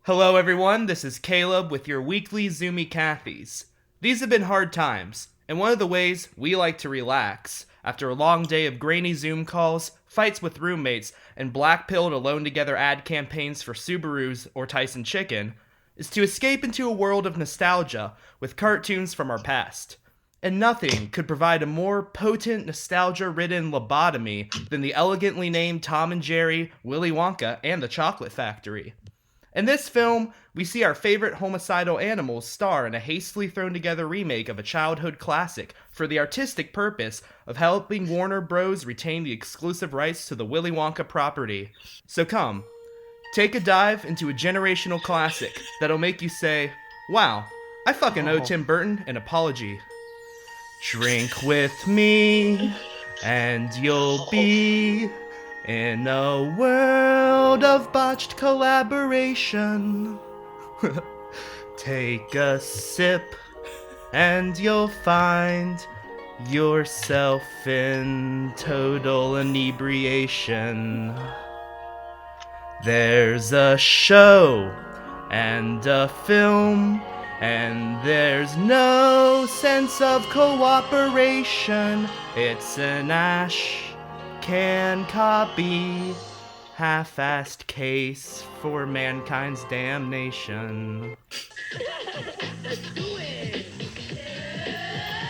Hello everyone, this is Caleb with your weekly Zoomy Cathies. These have been hard times, and one of the ways we like to relax, after a long day of grainy Zoom calls, fights with roommates, and black-pilled alone together ad campaigns for Subarus or Tyson Chicken, is to escape into a world of nostalgia with cartoons from our past. And nothing could provide a more potent, nostalgia-ridden lobotomy than the elegantly named Tom and Jerry, Willy Wonka, and the Chocolate Factory. In this film, we see our favorite homicidal animals star in a hastily thrown together remake of a childhood classic for the artistic purpose of helping Warner Bros. Retain the exclusive rights to the Willy Wonka property. So come, take a dive into a generational classic that'll make you say, wow, I fucking owe Tim Burton an apology. Drink with me, and you'll be in a world of botched collaboration. Take a sip, and you'll find yourself in total inebriation. There's a show and a film, and there's no sense of cooperation. It's an ash can copy, half-assed case for mankind's damnation.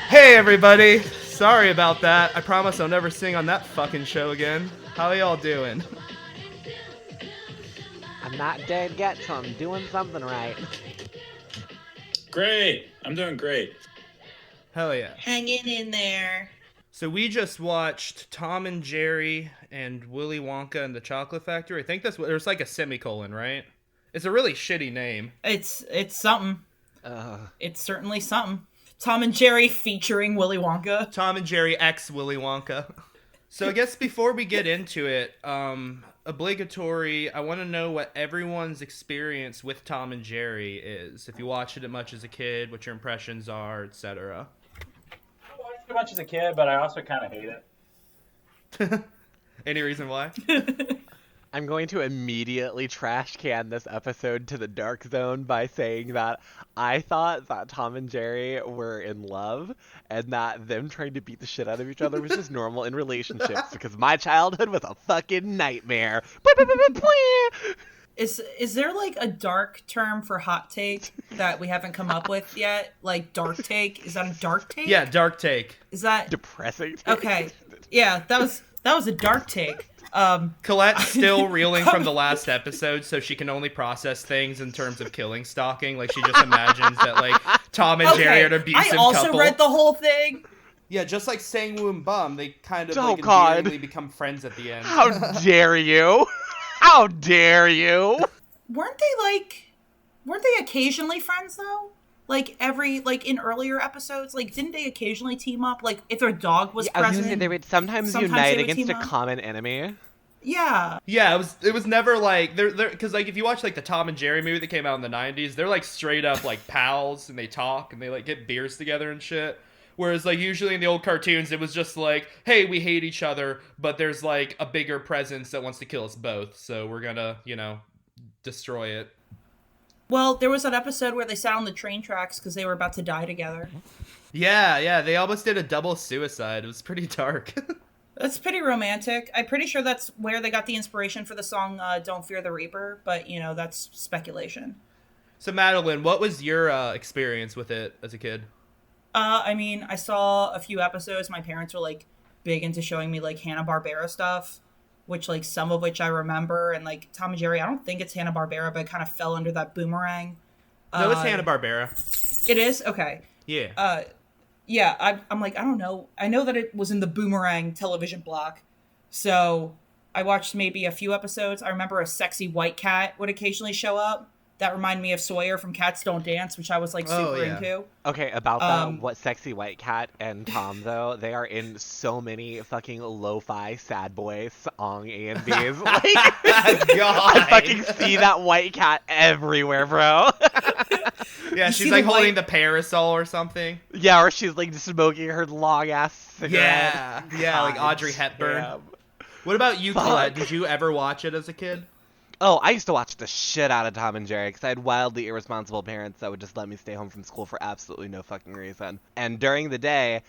Hey everybody! Sorry about that. I promise I'll never sing on that fucking show again. How y'all doing? I'm not dead yet, so I'm doing something right. Great! I'm doing great. Hell yeah. Hanging in there. So we just watched Tom and Jerry and Willy Wonka and the Chocolate Factory. I think that's what, there's like a semicolon, right? It's a really shitty name. It's something. It's certainly something. Tom and Jerry featuring Willy Wonka. Tom and Jerry X Willy Wonka. So I guess before we get into it, obligatory, I want to know what everyone's experience with Tom and Jerry is. If you watched it much as a kid, what your impressions are, etc. Too much as a kid, but I also kind of hate it. Any reason why? I'm going to immediately trash can this episode to the dark zone by saying that I thought that Tom and Jerry were in love and that them trying to beat the shit out of each other was just normal in relationships because my childhood was a fucking nightmare. Is there like a dark term for hot take that we haven't come up with yet? Like dark take? Is that a dark take? Yeah, dark take. Is that depressing? Okay. Yeah, that was a dark take. Colette's still reeling from the last episode, so she can only process things in terms of killing stalking. Like she just imagines that like Tom and Jerry are an abusive couple. I also read the whole thing. Yeah, just like Sang-woo and Bum, they kind of endearingly become friends at the end. How dare you? How dare you? Weren't they occasionally friends though? Like in earlier episodes, like didn't they occasionally team up? Like if their dog was present, I was gonna say they would sometimes unite against a common enemy. Yeah. Yeah, it was never like they're because like if you watch like the Tom and Jerry movie that came out in the 90s, they're like straight up like pals and they talk and they like get beers together and shit. Whereas, like, usually in the old cartoons, it was just like, hey, we hate each other, but there's, like, a bigger presence that wants to kill us both, so we're gonna, destroy it. Well, there was that episode where they sat on the train tracks because they were about to die together. Yeah, they almost did a double suicide. It was pretty dark. That's pretty romantic. I'm pretty sure that's where they got the inspiration for the song Don't Fear the Reaper, but, that's speculation. So, Madeline, what was your experience with it as a kid? I saw a few episodes. My parents were, like, big into showing me, like, Hanna-Barbera stuff, which, like, some of which I remember. And, like, Tom and Jerry, I don't think it's Hanna-Barbera, but it kind of fell under that boomerang. No, it's Hanna-Barbera. It is? Okay. Yeah. I'm like, I don't know. I know that it was in the Boomerang television block. So I watched maybe a few episodes. I remember a sexy white cat would occasionally show up. That reminded me of Sawyer from Cats Don't Dance, which I was, like, super into. Okay, about that, what Sexy White Cat and Tom, though, they are in so many fucking lo-fi sad boy song A&Bs. Like, God. I fucking see that white cat everywhere, bro. Yeah, she's, like, holding the parasol or something. Yeah, or she's, like, smoking her long-ass cigarette. Yeah, like Audrey Hepburn. Damn. What about you, Colette? Did you ever watch it as a kid? Oh, I used to watch the shit out of Tom and Jerry because I had wildly irresponsible parents that would just let me stay home from school for absolutely no fucking reason. And during the day,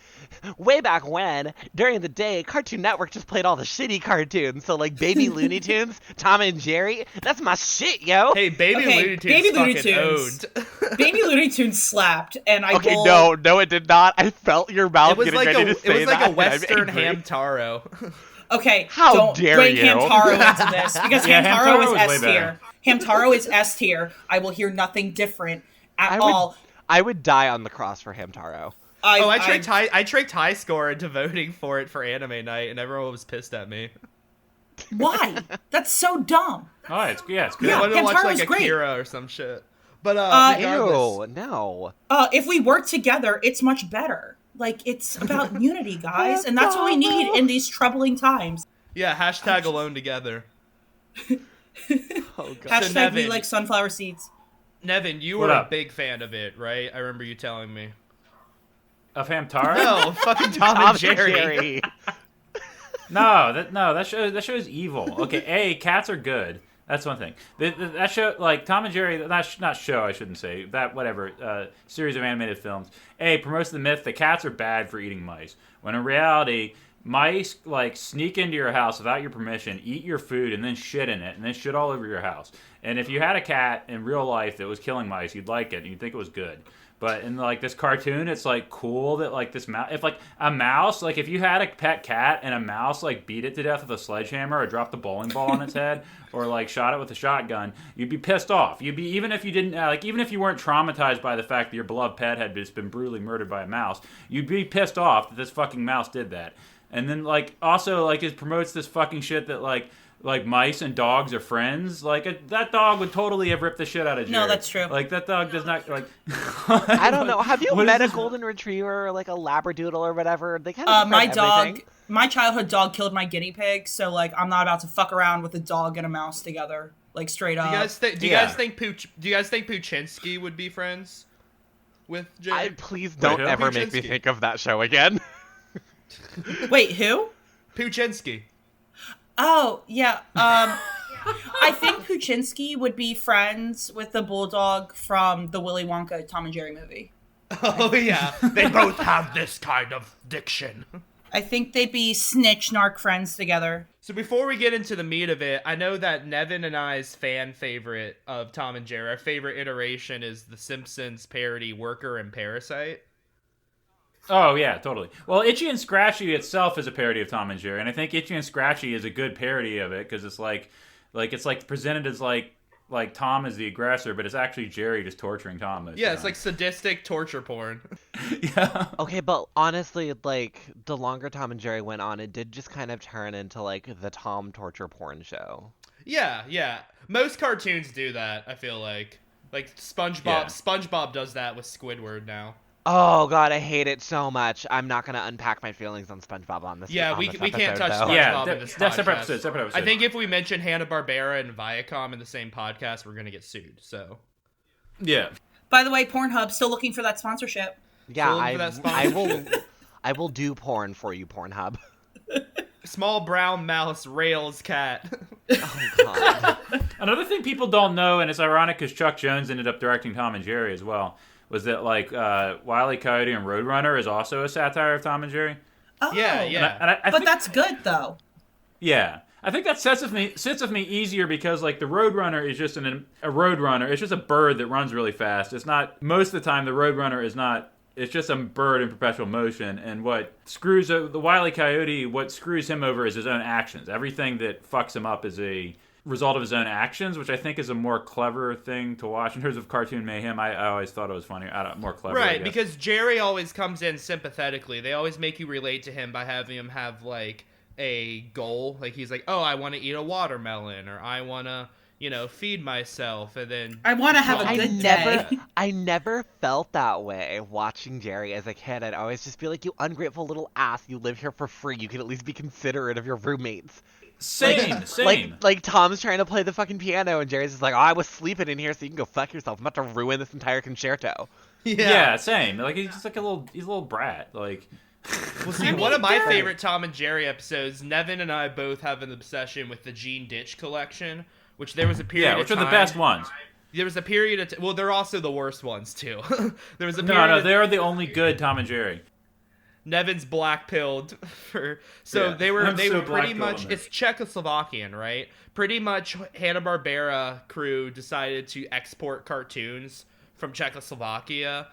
way back when, during the day, Cartoon Network just played all the shitty cartoons. So, like, Baby Looney Tunes, Tom and Jerry, that's my shit, yo. Hey, Baby Looney Tunes Baby Looney fucking Tunes. owned. Baby Looney Tunes slapped, and I Okay, will... no, it did not. I felt your mouth It was getting like ready to say that. it was like a and I'm Western angry. Hamtaro. Okay, How don't dare bring you. Hamtaro into this because Yeah, Hamtaro Hamtaro is was way S tier. Hamtaro is S tier. I will hear nothing different at all. I would die on the cross for Hamtaro. I tricked high score into voting for it for anime night, and everyone was pissed at me. Why? That's so dumb. Oh, it's good. They Yeah, wanted to watch Hamtaro's like great. Akira or some shit. But regardless, Ew, no. If we work together, it's much better. Like, it's about unity, guys, and that's what we need in these troubling times. yeah, hashtag alone together. Oh, God. Hashtag Nevin. we like sunflower seeds. Nevin, you What were a up? big fan of it, right? I remember you telling me. Of Hamtaro? No, fucking Tom and Jerry. No, that show is evil. Okay, cats are good. That's one thing. That show, like Tom and Jerry, not show, I shouldn't say. That whatever series of animated films. Promotes the myth that cats are bad for eating mice. When in reality, mice like sneak into your house without your permission, eat your food, and then shit in it, and then shit all over your house. And if you had a cat in real life that was killing mice, you'd like it and you'd think it was good. But in like this cartoon, it's like cool that like this mouse, if like a mouse, like if you had a pet cat and a mouse like beat it to death with a sledgehammer or dropped a bowling ball on its head or like shot it with a shotgun, you'd be pissed off. You'd be, even if you didn't even if you weren't traumatized by the fact that your beloved pet had just been brutally murdered by a mouse, you'd be pissed off that this fucking mouse did that. And then like also like it promotes this fucking shit that like mice and dogs are friends. Like that dog would totally have ripped the shit out of Jerry. No, that's true. Like that dog does not like. I don't know. Have you What is met a this? golden retriever or like a labradoodle or whatever? They kind of My everything. dog, my childhood dog killed my guinea pig, so like I'm not about to fuck around with a dog and a mouse together, like straight up. Do you guys think Puchinsky would be friends with Jerry? Please don't who? ever make me Puchinsky. think of that show again. Wait, who? Puchinsky. Oh, yeah. I think Puchinsky would be friends with the bulldog from the Willy Wonka Tom and Jerry movie. Oh yeah, they both have this kind of diction. I think they'd be snitch narc friends together. So before we get into the meat of it, I know that Nevin and I's fan favorite of Tom and Jerry, our favorite iteration is the Simpsons parody Worker and Parasite. Oh yeah, totally. Well, Itchy and Scratchy itself is a parody of Tom and Jerry, and I think Itchy and Scratchy is a good parody of it because it's like it's like presented as like Tom is the aggressor, but it's actually Jerry just torturing Tom. most of Yeah, the it's like time. sadistic torture porn. Yeah. Okay, but honestly, like the longer Tom and Jerry went on, it did just kind of turn into like the Tom torture porn show. Yeah. Most cartoons do that, I feel like. Like SpongeBob. Yeah. SpongeBob does that with Squidward now. Oh God, I hate it so much. I'm not gonna unpack my feelings on SpongeBob on this. Yeah, on we this can't episode, touch though. SpongeBob Yeah, in this that's separate podcast. episode. I think if we mention Hanna-Barbera and Viacom in the same podcast, we're gonna get sued. So Yeah. By the way, Pornhub still looking for that sponsorship. Yeah, Sold for that sponsor. I will do porn for you, Pornhub. small brown mouse rails cat. Oh God. Another thing people don't know, and it's ironic because Chuck Jones ended up directing Tom and Jerry as well, was that like Wile E. Coyote and Roadrunner is also a satire of Tom and Jerry. Oh, Yeah. And I But think, that's good though. yeah, I think that sits with me easier because like the Roadrunner is just a Roadrunner. It's just a bird that runs really fast. It's not, most of the time the Roadrunner is not. It's just a bird in perpetual motion, and what screws the Wile E. Coyote, what screws him over is his own actions. Everything that fucks him up is a result of his own actions, which I think is a more clever thing to watch in terms of cartoon mayhem. I always thought it was funny, more clever. I Right, guess. because Jerry always comes in sympathetically. They always make you relate to him by having him have like a goal. Like he's like, oh, I want to eat a watermelon, or I want to, feed myself, and then I want to have a good day. I never felt that way watching Jerry as a kid. I'd always just be like, you ungrateful little ass, you live here for free. You can at least be considerate of your roommates. Same. Like Tom's trying to play the fucking piano and Jerry's just like, oh, I was sleeping in here so you can go fuck yourself. I'm about to ruin this entire concerto. Yeah, same. Like he's just like he's a little brat. Like, well, see, one of my favorite Tom and Jerry episodes, Nevin and I both have an obsession with the Gene Ditch collection, which there was a period Yeah, which of are time, the best ones. There was a period of well, they're also the worst ones too. There was a period No, they're the only good Tom and Jerry. Nevin's black-pilled for so Yeah, they were I'm so pretty black-pilled much on this. it's Czechoslovakian, right? Pretty much Hanna-Barbera crew decided to export cartoons from Czechoslovakia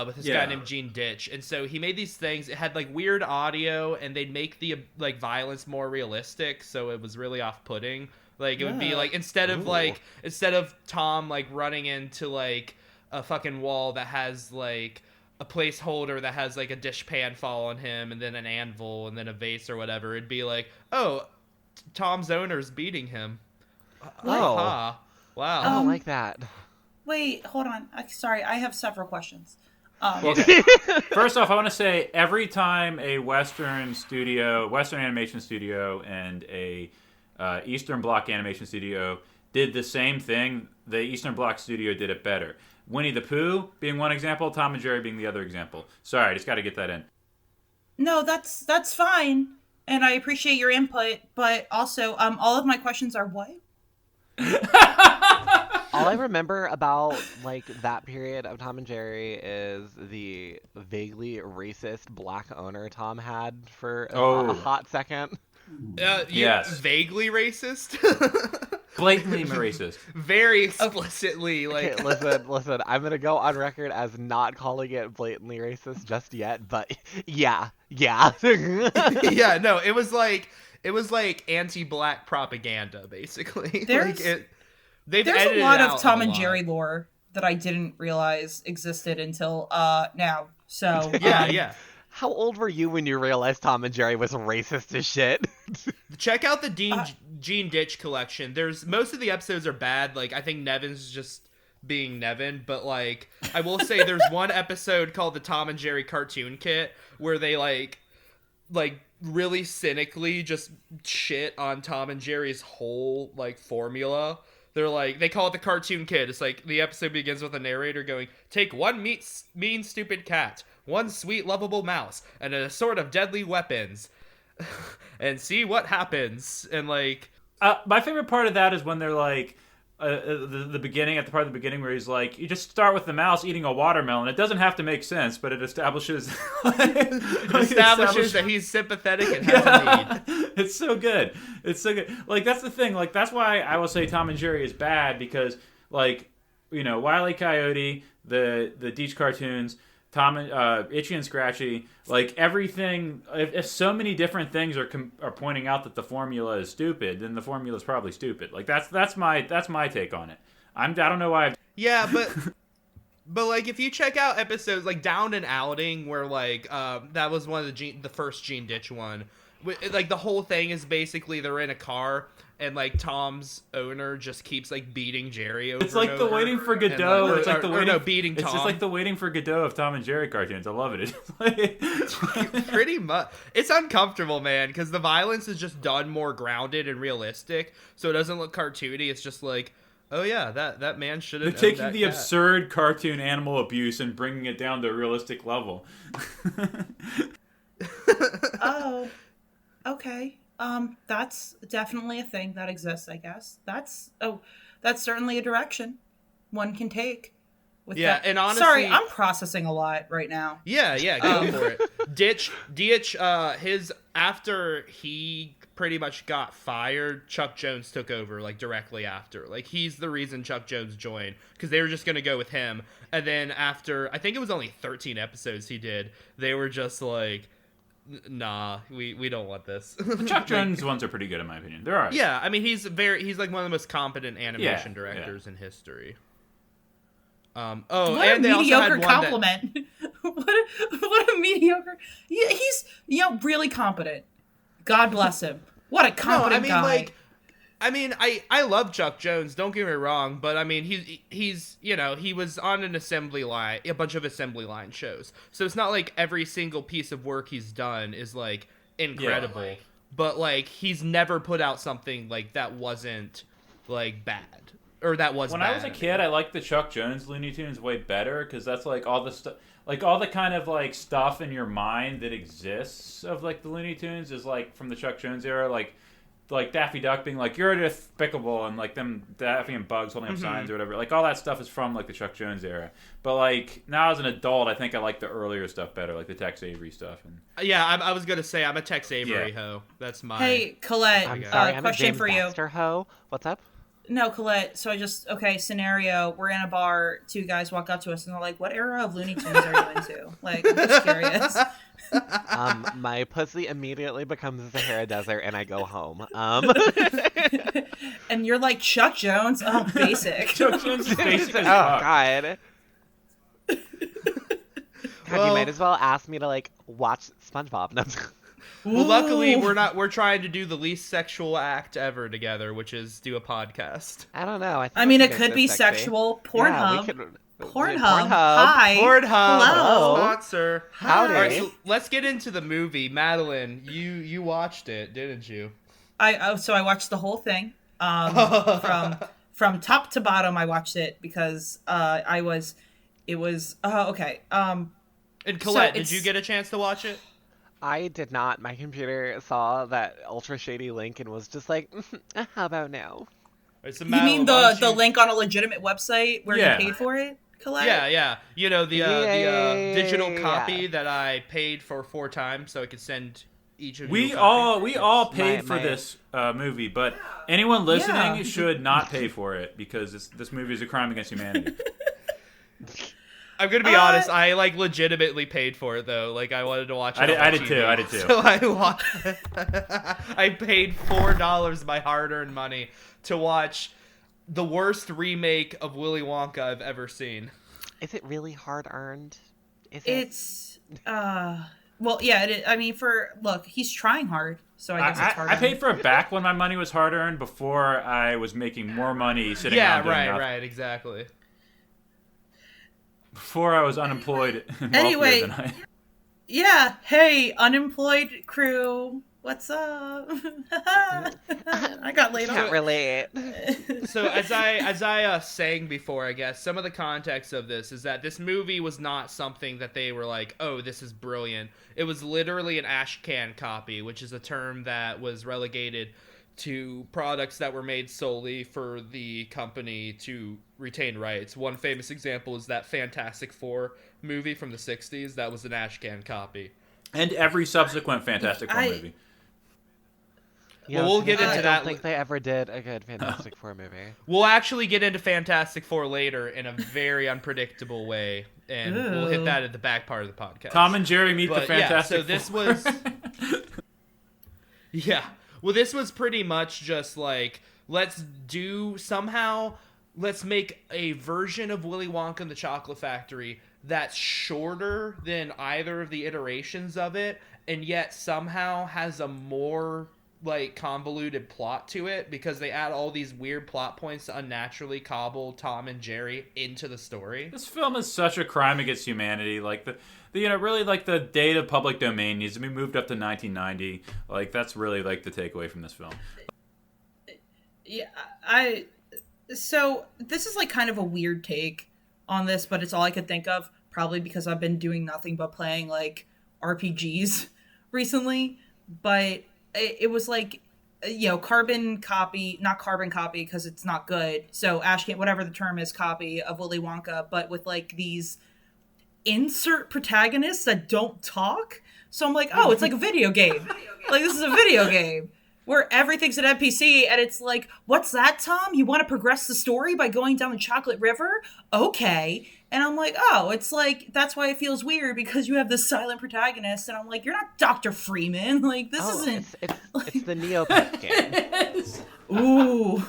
with this guy named Gene Ditch. And so he made these things. It had like weird audio and they'd make the like violence more realistic, so it was really off-putting. Like it would be like instead of Tom like running into like a fucking wall that has like a placeholder that has like a dishpan fall on him and then an anvil and then a vase or whatever, it'd be like, oh, Tom's owner's beating him. Oh. Wow. I don't like that. Wait, hold on. Sorry, I have several questions. First off, I want to say every time a Western animation studio, and a Eastern Bloc animation studio did the same thing, the Eastern Bloc studio did it better. Winnie the Pooh being one example, Tom and Jerry being the other example. Sorry, I just got to get that in. No, that's fine, and I appreciate your input. But also, all of my questions are what? All I remember about like that period of Tom and Jerry is the vaguely racist black owner Tom had for a hot second. Yes. Vaguely racist. Blatantly racist. Very explicitly, like. Okay, listen. I'm gonna go on record as not calling it blatantly racist just yet, but yeah. Yeah, no, it was like anti-black propaganda, basically. There's a lot of Tom and Jerry lore that I didn't realize existed until now. So yeah. How old were you when you realized Tom and Jerry was racist as shit? Check out the Gene Ditch collection. There's most of the episodes are bad. Like I think Nevin's just being Nevin, but like I will say there's one episode called the Tom and Jerry Cartoon Kit where they like really cynically just shit on Tom and Jerry's whole like formula. They're like, they call it the Cartoon Kit. It's like the episode begins with a narrator going, take one mean stupid cat, one sweet lovable mouse, and a sort of deadly weapons, and see what happens. And like, my favorite part of that is when they're like, the beginning, at the part of the beginning where he's like, you just start with the mouse eating a watermelon. It doesn't have to make sense, but it establishes that he's sympathetic and has a need. It's so good. It's so good. Like that's the thing. Like that's why I will say Tom and Jerry is bad, because like, you know, Wile E. Coyote, the Deitch cartoons, Tom and Itchy and Scratchy, like everything. If so many different things are pointing out that the formula is stupid, then the formula is probably stupid. Like that's my take on it. I don't know why. Yeah, but like if you check out episodes like Down and Outing, where like that was one of the first Gene Ditch one. Like the whole thing is basically they're in a car and like Tom's owner just keeps like beating Jerry over. It's like the Waiting for Godot. Like, it's like the waiting. Beating Tom. It's just like the Waiting for Godot of Tom and Jerry cartoons. I love it. It's like... Pretty much. It's uncomfortable, man, because the violence is just done more grounded and realistic, so it doesn't look cartoony. It's just like, oh yeah, that man should have. They're taking the absurd cartoon animal abuse and bringing it down to a realistic level. Oh. Okay. That's definitely a thing that exists, I guess. That's certainly a direction one can take. With that. And honestly, sorry, I'm processing a lot right now. Yeah, go for it. Ditch, his after he pretty much got fired, Chuck Jones took over like directly after. Like he's the reason Chuck Jones joined, because they were just gonna go with him. And then after, I think it was only 13 episodes he did, they were just like, nah, we don't want this. The Chuck Jones ones are pretty good in my opinion. They're alright. Yeah, I mean he's like one of the most competent animation directors in history. What and a they mediocre also had compliment. what a mediocre. Yeah, he's really competent. God bless him. What a competent guy. I love Chuck Jones, don't get me wrong, but I mean he's he was on a bunch of assembly line shows. So it's not like every single piece of work he's done is like incredible. Yeah. But like he's never put out something like that wasn't like bad. Or that was when bad. I was a kid, I liked the Chuck Jones Looney Tunes way better, because that's like all the stuff, like all the kind of like stuff in your mind that exists of like the Looney Tunes is like from the Chuck Jones era, like like Daffy Duck being like, "You're despicable," and like them Daffy and Bugs holding up signs or whatever. Like all that stuff is from like the Chuck Jones era. But like now as an adult, I think I like the earlier stuff better, like the Tex Avery stuff. And Yeah, I was gonna say I'm a Tex Avery hoe. That's my. Hey, Colette, I'm sorry, I'm a question James for you. Baxter hoe. What's up? No, Colette. So scenario. We're in a bar. Two guys walk up to us and they're like, "What era of Looney Tunes are you into?" Like, I'm just curious. My pussy immediately becomes the Sahara Desert, and I go home. And you're like, Chuck Jones? Oh, basic. Chuck Jones is basic as Oh fuck. God. God, Well- you might as well ask me to like watch SpongeBob. No. Well, luckily Ooh. we're trying to do the least sexual act ever together, which is do a podcast. I don't know. I mean, we it can could make be this sexy. sexual. Yeah, Pornhub. we could. Pornhub. Hi. Pornhub, Hello. sponsor. Howdy. All right, so let's get into the movie. Madeline, you watched it, didn't you? So I watched the whole thing. From top to bottom, I watched it because it was okay. And Colette, did it's- you get a chance to watch it? I did not. My computer saw that ultra shady link and was just like, "How about now?" All right, so You Madeline, mean why don't the you- link on a legitimate website where Yeah. you paid for it, Colette? Yeah. You know the Yeah. digital copy that I paid for 4 times, so I could send each of you. We a copy. all paid for My- this movie, but anyone listening Yeah. should not pay for it because this movie is a crime against humanity. I'm gonna be honest. I like legitimately paid for it though. Like I wanted to watch it. I on did TV. too, I did too. So I watched. I paid $4 of my hard-earned money to watch the worst remake of Willy Wonka I've ever seen. Is it really hard earned? Is it? It's well, yeah. I mean, look, he's trying hard, so I guess it's hard. I paid for it back when my money was hard earned before I was making more money sitting around doing nothing. Right, exactly. Before I was unemployed and Anyway. wealthier than I. Yeah. Hey, unemployed crew. What's up? I got laid Can't off. relate. So as I saying before, I guess some of the context of this is that this movie was not something that they were like, oh, this is brilliant. It was literally an ash can copy, which is a term that was relegated to products that were made solely for the company to retain rights. One famous example is that Fantastic Four movie from the 60s that was an ash can copy. And every subsequent Fantastic Four movie. Yeah, we'll get into I that don't think they ever did a good Fantastic Four movie. We'll actually get into Fantastic Four later in a very unpredictable way, and we'll hit that at the back part of the podcast. Tom and Jerry meet the But, Fantastic so this Four. was... Yeah. Well, this was pretty much just like, let's make a version of Willy Wonka and the Chocolate Factory that's shorter than either of the iterations of it, and yet somehow has a more like convoluted plot to it because they add all these weird plot points to unnaturally cobble Tom and Jerry into the story. This film is such a crime against humanity. Like really like the date of public domain needs to be moved up to 1990. Like that's really like the takeaway from this film. Yeah, so this is like kind of a weird take on this, but it's all I could think of, probably because I've been doing nothing but playing like RPGs recently. But it was like, not carbon copy because it's not good. So Ashcan, whatever the term is, copy of Willy Wonka, but with like these insert protagonists that don't talk. So I'm like, oh, it's like a video game. Like this is a video game where everything's an NPC, and it's like, what's that, Tom? You want to progress the story by going down the Chocolate River? Okay. And I'm like, oh, it's like, that's why it feels weird, because you have this silent protagonist, and I'm like, you're not Dr. Freeman. Like, this isn't... It's the Neopet game. Ooh.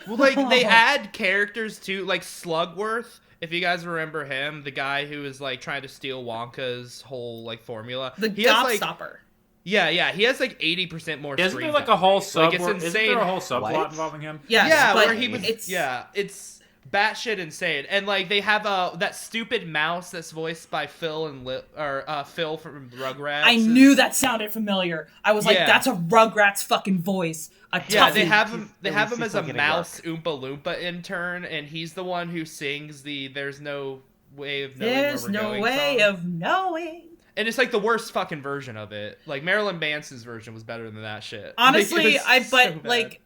Well, like, they add characters too, like Slugworth, if you guys remember him, the guy who is, like, trying to steal Wonka's whole, like, formula. The he has, like, gobstopper. Yeah, he has, like, 80% more Isn't screen there like time. a whole Like, it's subplot? insane. Isn't there a whole subplot What? involving him? Yes, Yeah, but where he was. it's... It's batshit insane, and like they have that stupid mouse that's voiced by Phil from Rugrats. I knew that sounded familiar. I was like, Yeah. that's a Rugrats fucking voice. Yeah, they toughie. have him. They have him he's as still a getting mouse Oompa Loompa intern, and he's the one who sings the "There's no way of knowing There's where we're no going" way song. of knowing. And it's like the worst fucking version of it. Like Marilyn Manson's version was better than that shit. Honestly, Like, but like,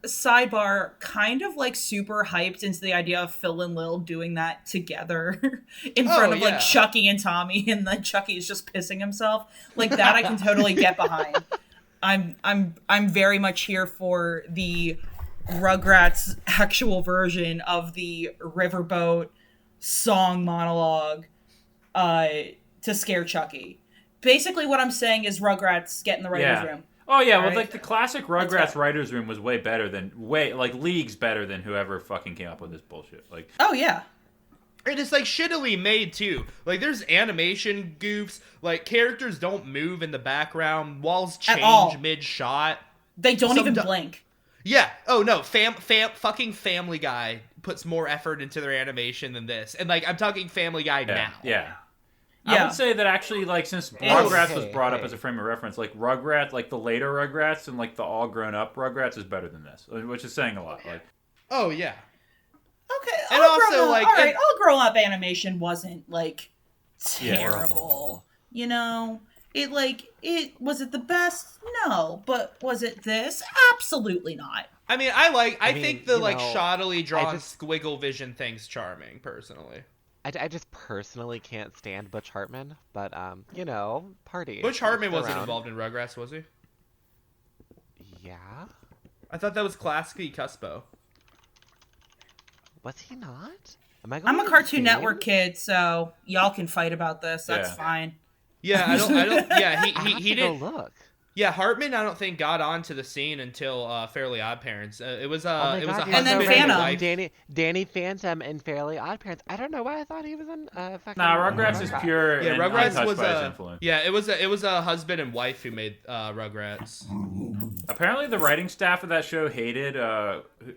sidebar, kind of like super hyped into the idea of Phil and Lil doing that together in front of like Chucky and Tommy, and then Chucky is just pissing himself. Like that, I can totally get behind. I'm very much here for the Rugrats actual version of the riverboat song monologue to scare Chucky. Basically what I'm saying is Rugrats get in the writer's room. Oh yeah, well like the classic Rugrats writers room was way better than leagues better than whoever fucking came up with this bullshit. Like oh yeah. And it's like shittily made too. Like there's animation goofs, like characters don't move in the background, walls change mid shot. They don't even blink. Yeah. Oh no, fucking Family Guy puts more effort into their animation than this. And like I'm talking Family Guy now. Yeah. I would say that actually, like, since Rugrats was brought up as a frame of reference, like Rugrats, like the later Rugrats and like the all grown up Rugrats is better than this, which is saying a lot. Like, oh yeah. Okay, and also like, all grown up animation wasn't like terrible. You know, it was it the best? No, but was it this? Absolutely not. I mean, I think the like shoddily drawn squiggle vision thing's charming personally. I just personally can't stand Butch Hartman, but party. Butch Hartman wasn't involved in Rugrats, was he? Yeah. I thought that was classically Cuspo. Was he not? I'm a Cartoon Network kid, so y'all can fight about this. That's fine. Yeah, I don't. Yeah, he didn't look. Yeah, Hartman, I don't think got onto the scene until Fairly Odd Parents. It was a husband and then Phantom. Danny Phantom and Fairly Odd Parents. I don't know why I thought he was in fucking. Nah, Rugrats is pure. Yeah, and Rugrats was by his influence. Yeah, it was a husband and wife who made Rugrats. Apparently, the writing staff of that show hated.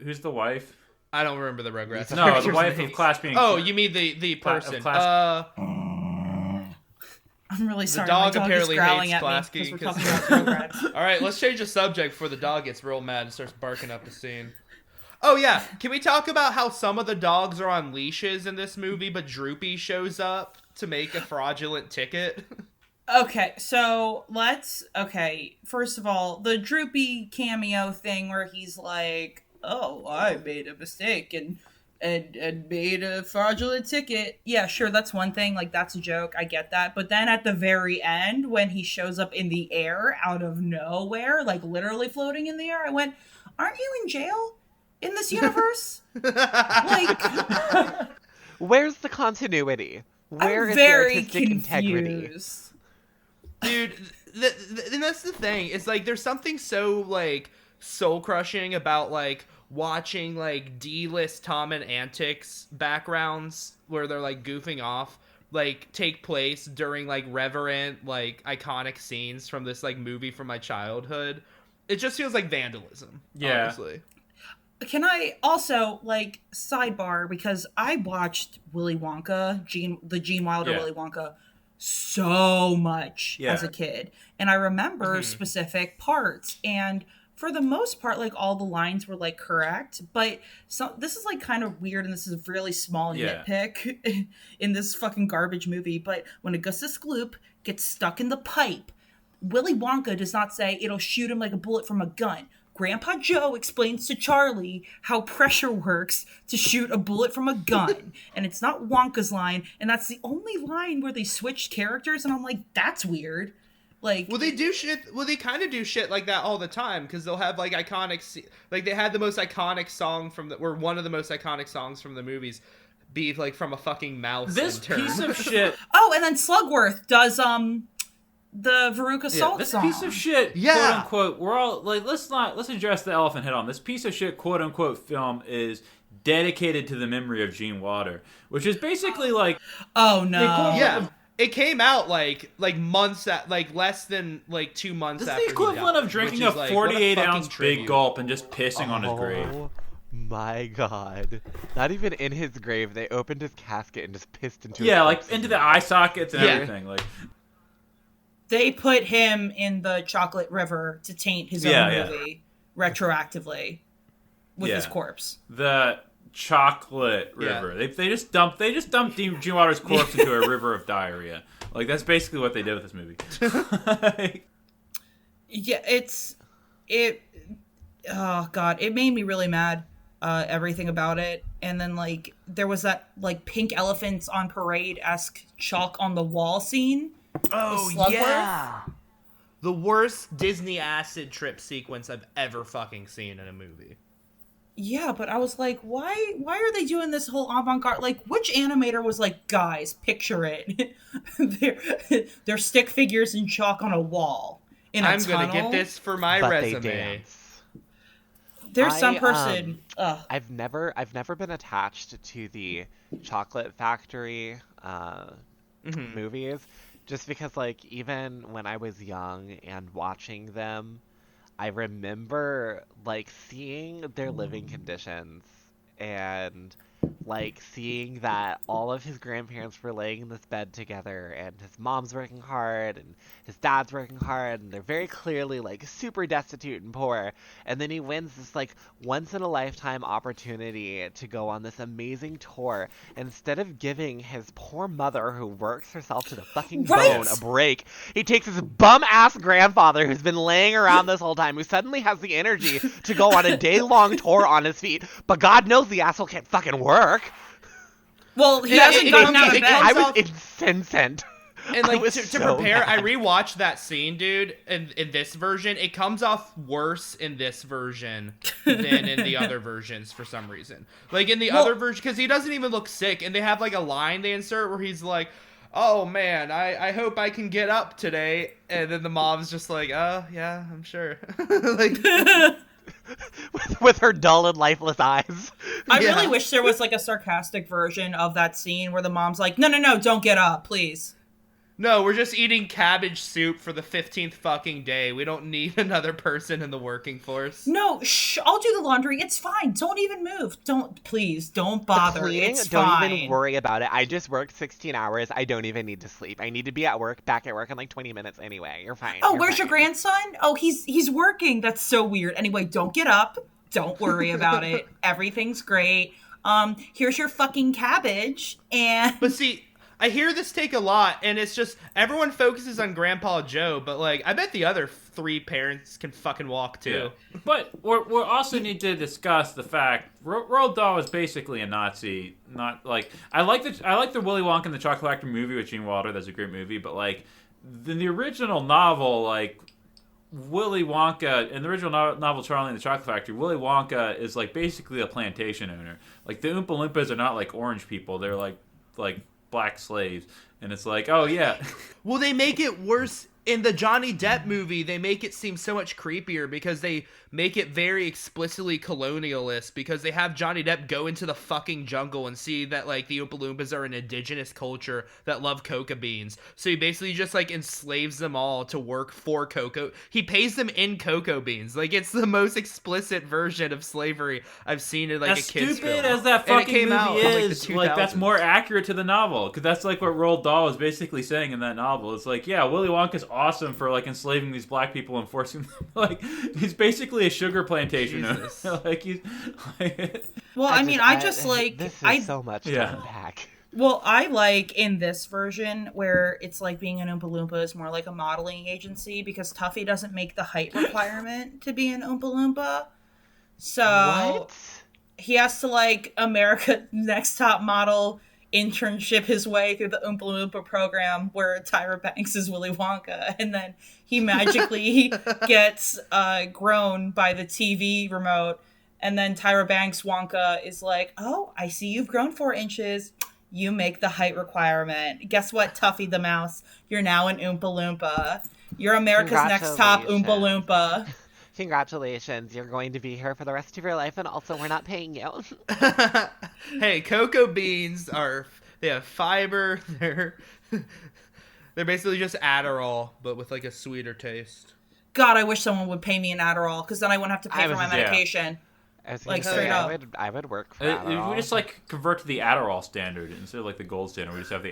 Who's the wife? I don't remember the Rugrats. No, the wife of Clash being. Oh, you mean the person? I'm really sorry. The dog My apparently is growling hates at me Klasky. because we're talking about Rugrats. All right, let's change the subject before the dog gets real mad and starts barking up the scene. Oh yeah, can we talk about how some of the dogs are on leashes in this movie, but Droopy shows up to make a fraudulent ticket? Okay, so first of all, the Droopy cameo thing where he's like, "Oh, I made a mistake and made a fraudulent ticket." Yeah, sure, that's one thing. Like, that's a joke. I get that. But then at the very end, when he shows up in the air out of nowhere, like literally floating in the air, I went, "Aren't you in jail in this universe?" Like, where's the continuity? Where is very the artistic integrity? Dude, and that's the thing. It's like there's something so like soul crushing about like watching like D-list Tom and Antics backgrounds where they're like goofing off like take place during like reverent like iconic scenes from this like movie from my childhood. It just feels like vandalism. Yeah. Honestly. Can I also like sidebar, because I watched Willy Wonka, the Gene Wilder Willy Wonka so much as a kid, and I remember specific parts, and for the most part, like all the lines were like correct, but this is like kind of weird, and this is a really small nitpick in this fucking garbage movie. But when Augustus Gloop gets stuck in the pipe, Willy Wonka does not say it'll shoot him like a bullet from a gun. Grandpa Joe explains to Charlie how pressure works to shoot a bullet from a gun, and it's not Wonka's line, and that's the only line where they switched characters, and I'm like, that's weird. Like, well, they do shit. Well, they kind of do shit like that all the time because they'll have like iconic, like they had the most iconic song or one of the most iconic songs from the movies, be like from a fucking mouse. This piece of shit. Oh, and then Slugworth does the Veruca Salt this song. Piece of shit, quote unquote. We're all like, let's address the elephant head on. This piece of shit, quote unquote, film is dedicated to the memory of Gene Wilder, which is basically like, oh no, it came out like months like less than like 2 months. This after is the equivalent of drinking a 48-ounce big gulp and just pissing on his grave. My God! Not even in his grave. They opened his casket and just pissed into. Like into the eye sockets and everything. Like. They put him in the chocolate river to taint his own movie retroactively with his corpse. The chocolate river. Yeah. They just dumped Gene Wilder's corpse into a river of diarrhea. Like, that's basically what they did with this movie. Yeah, oh god, it made me really mad, everything about it. And then, like, there was that, like, pink elephants on parade-esque chalk on the wall scene. Oh, yeah. The worst Disney acid trip sequence I've ever fucking seen in a movie. Yeah, but I was like, why are they doing this whole avant-garde? Like, which animator was like, guys, picture it. they're stick figures in chalk on a wall in a I'm tunnel. gonna get this for my But resume. they dance. There's some person. I've never been attached to the Chocolate Factory movies, just because, like, even when I was young and watching them, I remember, like, seeing their living conditions and, like, seeing that all of his grandparents were laying in this bed together, and his mom's working hard and his dad's working hard, and they're very clearly, like, super destitute and poor. And then he wins this, like, once in a lifetime opportunity to go on this amazing tour. And instead of giving his poor mother, who works herself to the fucking bone, a break, he takes his bum ass grandfather, who's been laying around this whole time, who suddenly has the energy to go on a day-long tour on his feet, but God knows the asshole can't fucking work. Well, he hasn't gotten out of bed. I was incensed. And, like, to so prepare, mad. I rewatched that scene, dude, in this version. It comes off worse in this version than in the other versions for some reason. Like, in the other version, because he doesn't even look sick, and they have, like, a line they insert where he's like, oh, man, I hope I can get up today. And then the mom's just like, oh, yeah, I'm sure. Like... with her dull and lifeless eyes. I really wish there was, like, a sarcastic version of that scene where the mom's like, no, don't get up, please. No, we're just eating cabbage soup for the 15th fucking day. We don't need another person in the working force. No, I'll do the laundry. It's fine. Don't even move. Please, don't bother. It's fine. Don't even worry about it. I just worked 16 hours. I don't even need to sleep. I need to be back at work in like 20 minutes anyway. You're fine. Oh, where's your grandson? Oh, he's working. That's so weird. Anyway, don't get up. Don't worry about it. Everything's great. Here's your fucking cabbage. And But see, I hear this take a lot, and it's just, everyone focuses on Grandpa Joe, but, like, I bet the other 3 parents can fucking walk, too. Yeah. But we also need to discuss the fact, Roald Dahl is basically a Nazi. Not, like, I like the Willy Wonka and the Chocolate Factory movie with Gene Wilder. That's a great movie, but, like, in the original novel, like, Willy Wonka, in the original novel Charlie and the Chocolate Factory, Willy Wonka is, like, basically a plantation owner. Like, the Oompa Loompas are not, like, orange people. They're, like black slaves, and it's like, oh yeah. Well, they make it worse in the Johnny Depp movie. They make it seem so much creepier because they make it very explicitly colonialist, because they have Johnny Depp go into the fucking jungle and see that, like, the Oompa Loompas are an indigenous culture that love coca beans. So he basically just, like, enslaves them all to work for cocoa. He pays them in cocoa beans. Like, it's the most explicit version of slavery I've seen in, like, as a kid's film. stupid as that fucking movie is, in, like, the that's 2000s. more accurate to the novel, because that's like what Roald Dahl is basically saying in that novel. It's like, yeah, Willy Wonka's awesome for, like, enslaving these black people and forcing them, like, he's basically a sugar plantation owner. Like, he's like, well, I just like, this is so much to unpack. Well, I like in this version where it's like being an Oompa Loompa is more like a modeling agency, because Tuffy doesn't make the height requirement to be an Oompa Loompa. So What? he has to, like, America Next Top Model internship his way through the Oompa Loompa program where Tyra Banks is Willy Wonka, and then he magically gets grown by the TV remote, and then Tyra Banks Wonka is like, oh, I see you've grown 4 inches. You make the height requirement. Guess what, Tuffy the Mouse? You're now an Oompa Loompa. You're America's Next Top Oompa Loompa. Congratulations, you're going to be here for the rest of your life, and also we're not paying you. Hey, cocoa beans they have fiber. They're basically just Adderall, but with, like, a sweeter taste. God, I wish someone would pay me an Adderall, because then I wouldn't have to pay for my medication. Like, straight up. I would work for if Adderall. we just, like, convert to the Adderall standard instead of, like, the gold standard, we just have the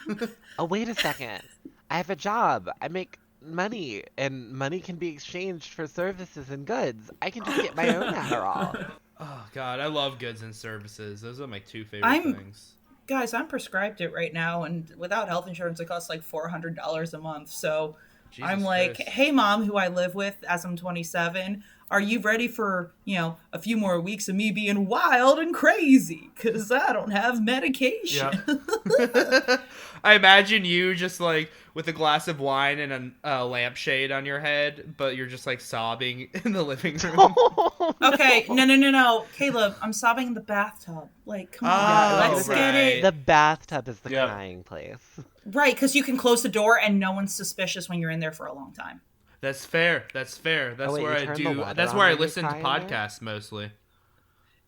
Adderall. Oh, wait a second. I have a job. I make money, and money can be exchanged for services and goods. I can just get my own Adderall. Oh God, I love goods and services. Those are my two favorite things. Guys, I'm prescribed it right now, and without health insurance, it costs like $400 a month. So Jesus I'm like, Christ. hey, mom, who I live with as I'm 27, are you ready for, a few more weeks of me being wild and crazy? Because I don't have medication. Yep. I imagine you just like with a glass of wine and a lampshade on your head, but you're just like sobbing in the living room. Okay, no. Caleb, I'm sobbing in the bathtub. Like, come on, let's get it. The bathtub is the crying place. Right, because you can close the door and no one's suspicious when you're in there for a long time. That's fair. That's where I do. That's where I listen to podcasts mostly.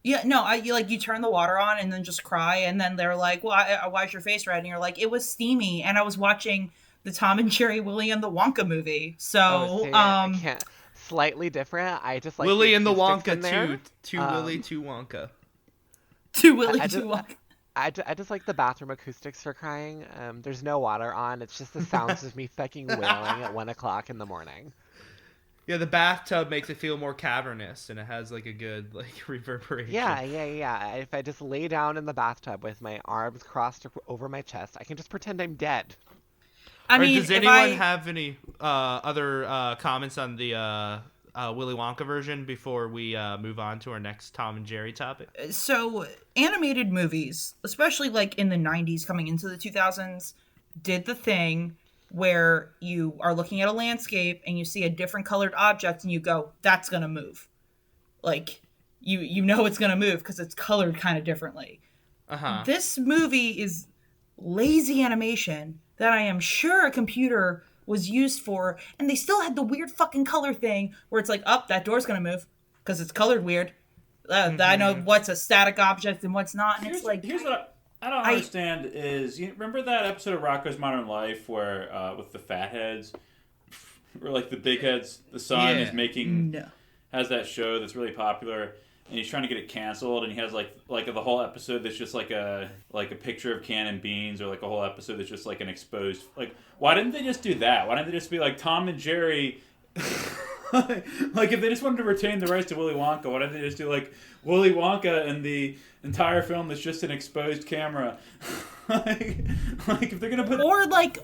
Yeah, no, you turn the water on and then just cry, and then they're like, "Well, why's your face red?" And you're like, "It was steamy, and I was watching the Tom and Jerry Willy and the Wonka movie." So, I can't. Slightly different. I just like Willy and the Wonka two Willy, two Wonka. Two Willy, two Wonka. I just like the bathroom acoustics for crying. There's no water on. It's just the sounds of me fucking wailing at 1 o'clock in the morning. Yeah, the bathtub makes it feel more cavernous, and it has like a good like reverberation. Yeah. If I just lay down in the bathtub with my arms crossed over my chest, I can just pretend I'm dead. I mean, does anyone have any other comments on the Willy Wonka version before we move on to our next Tom and Jerry topic? So, animated movies, especially like in the 90s coming into the 2000s, did the thing where you are looking at a landscape and you see a different colored object and you go, that's going to move. Like, you know it's going to move because it's colored kind of differently. Uh-huh. This movie is lazy animation that I am sure a computer was used for, and they still had the weird fucking color thing where it's like, that door's going to move because it's colored weird. I know what's a static object and what's not, and Here's what I don't understand is, you remember that episode of Rocko's Modern Life where with the fat heads, where like the big heads, the son is has that show that's really popular, and he's trying to get it canceled, and he has like the whole episode that's just like a picture of canned beans, or like a whole episode that's just like an exposed, like, why didn't they just do that? Why didn't they just be like Tom and Jerry? Like, if they just wanted to retain the rights to Willy Wonka, why didn't they just do like Willy Wonka and the entire film that's just an exposed camera? like if they're gonna put, or like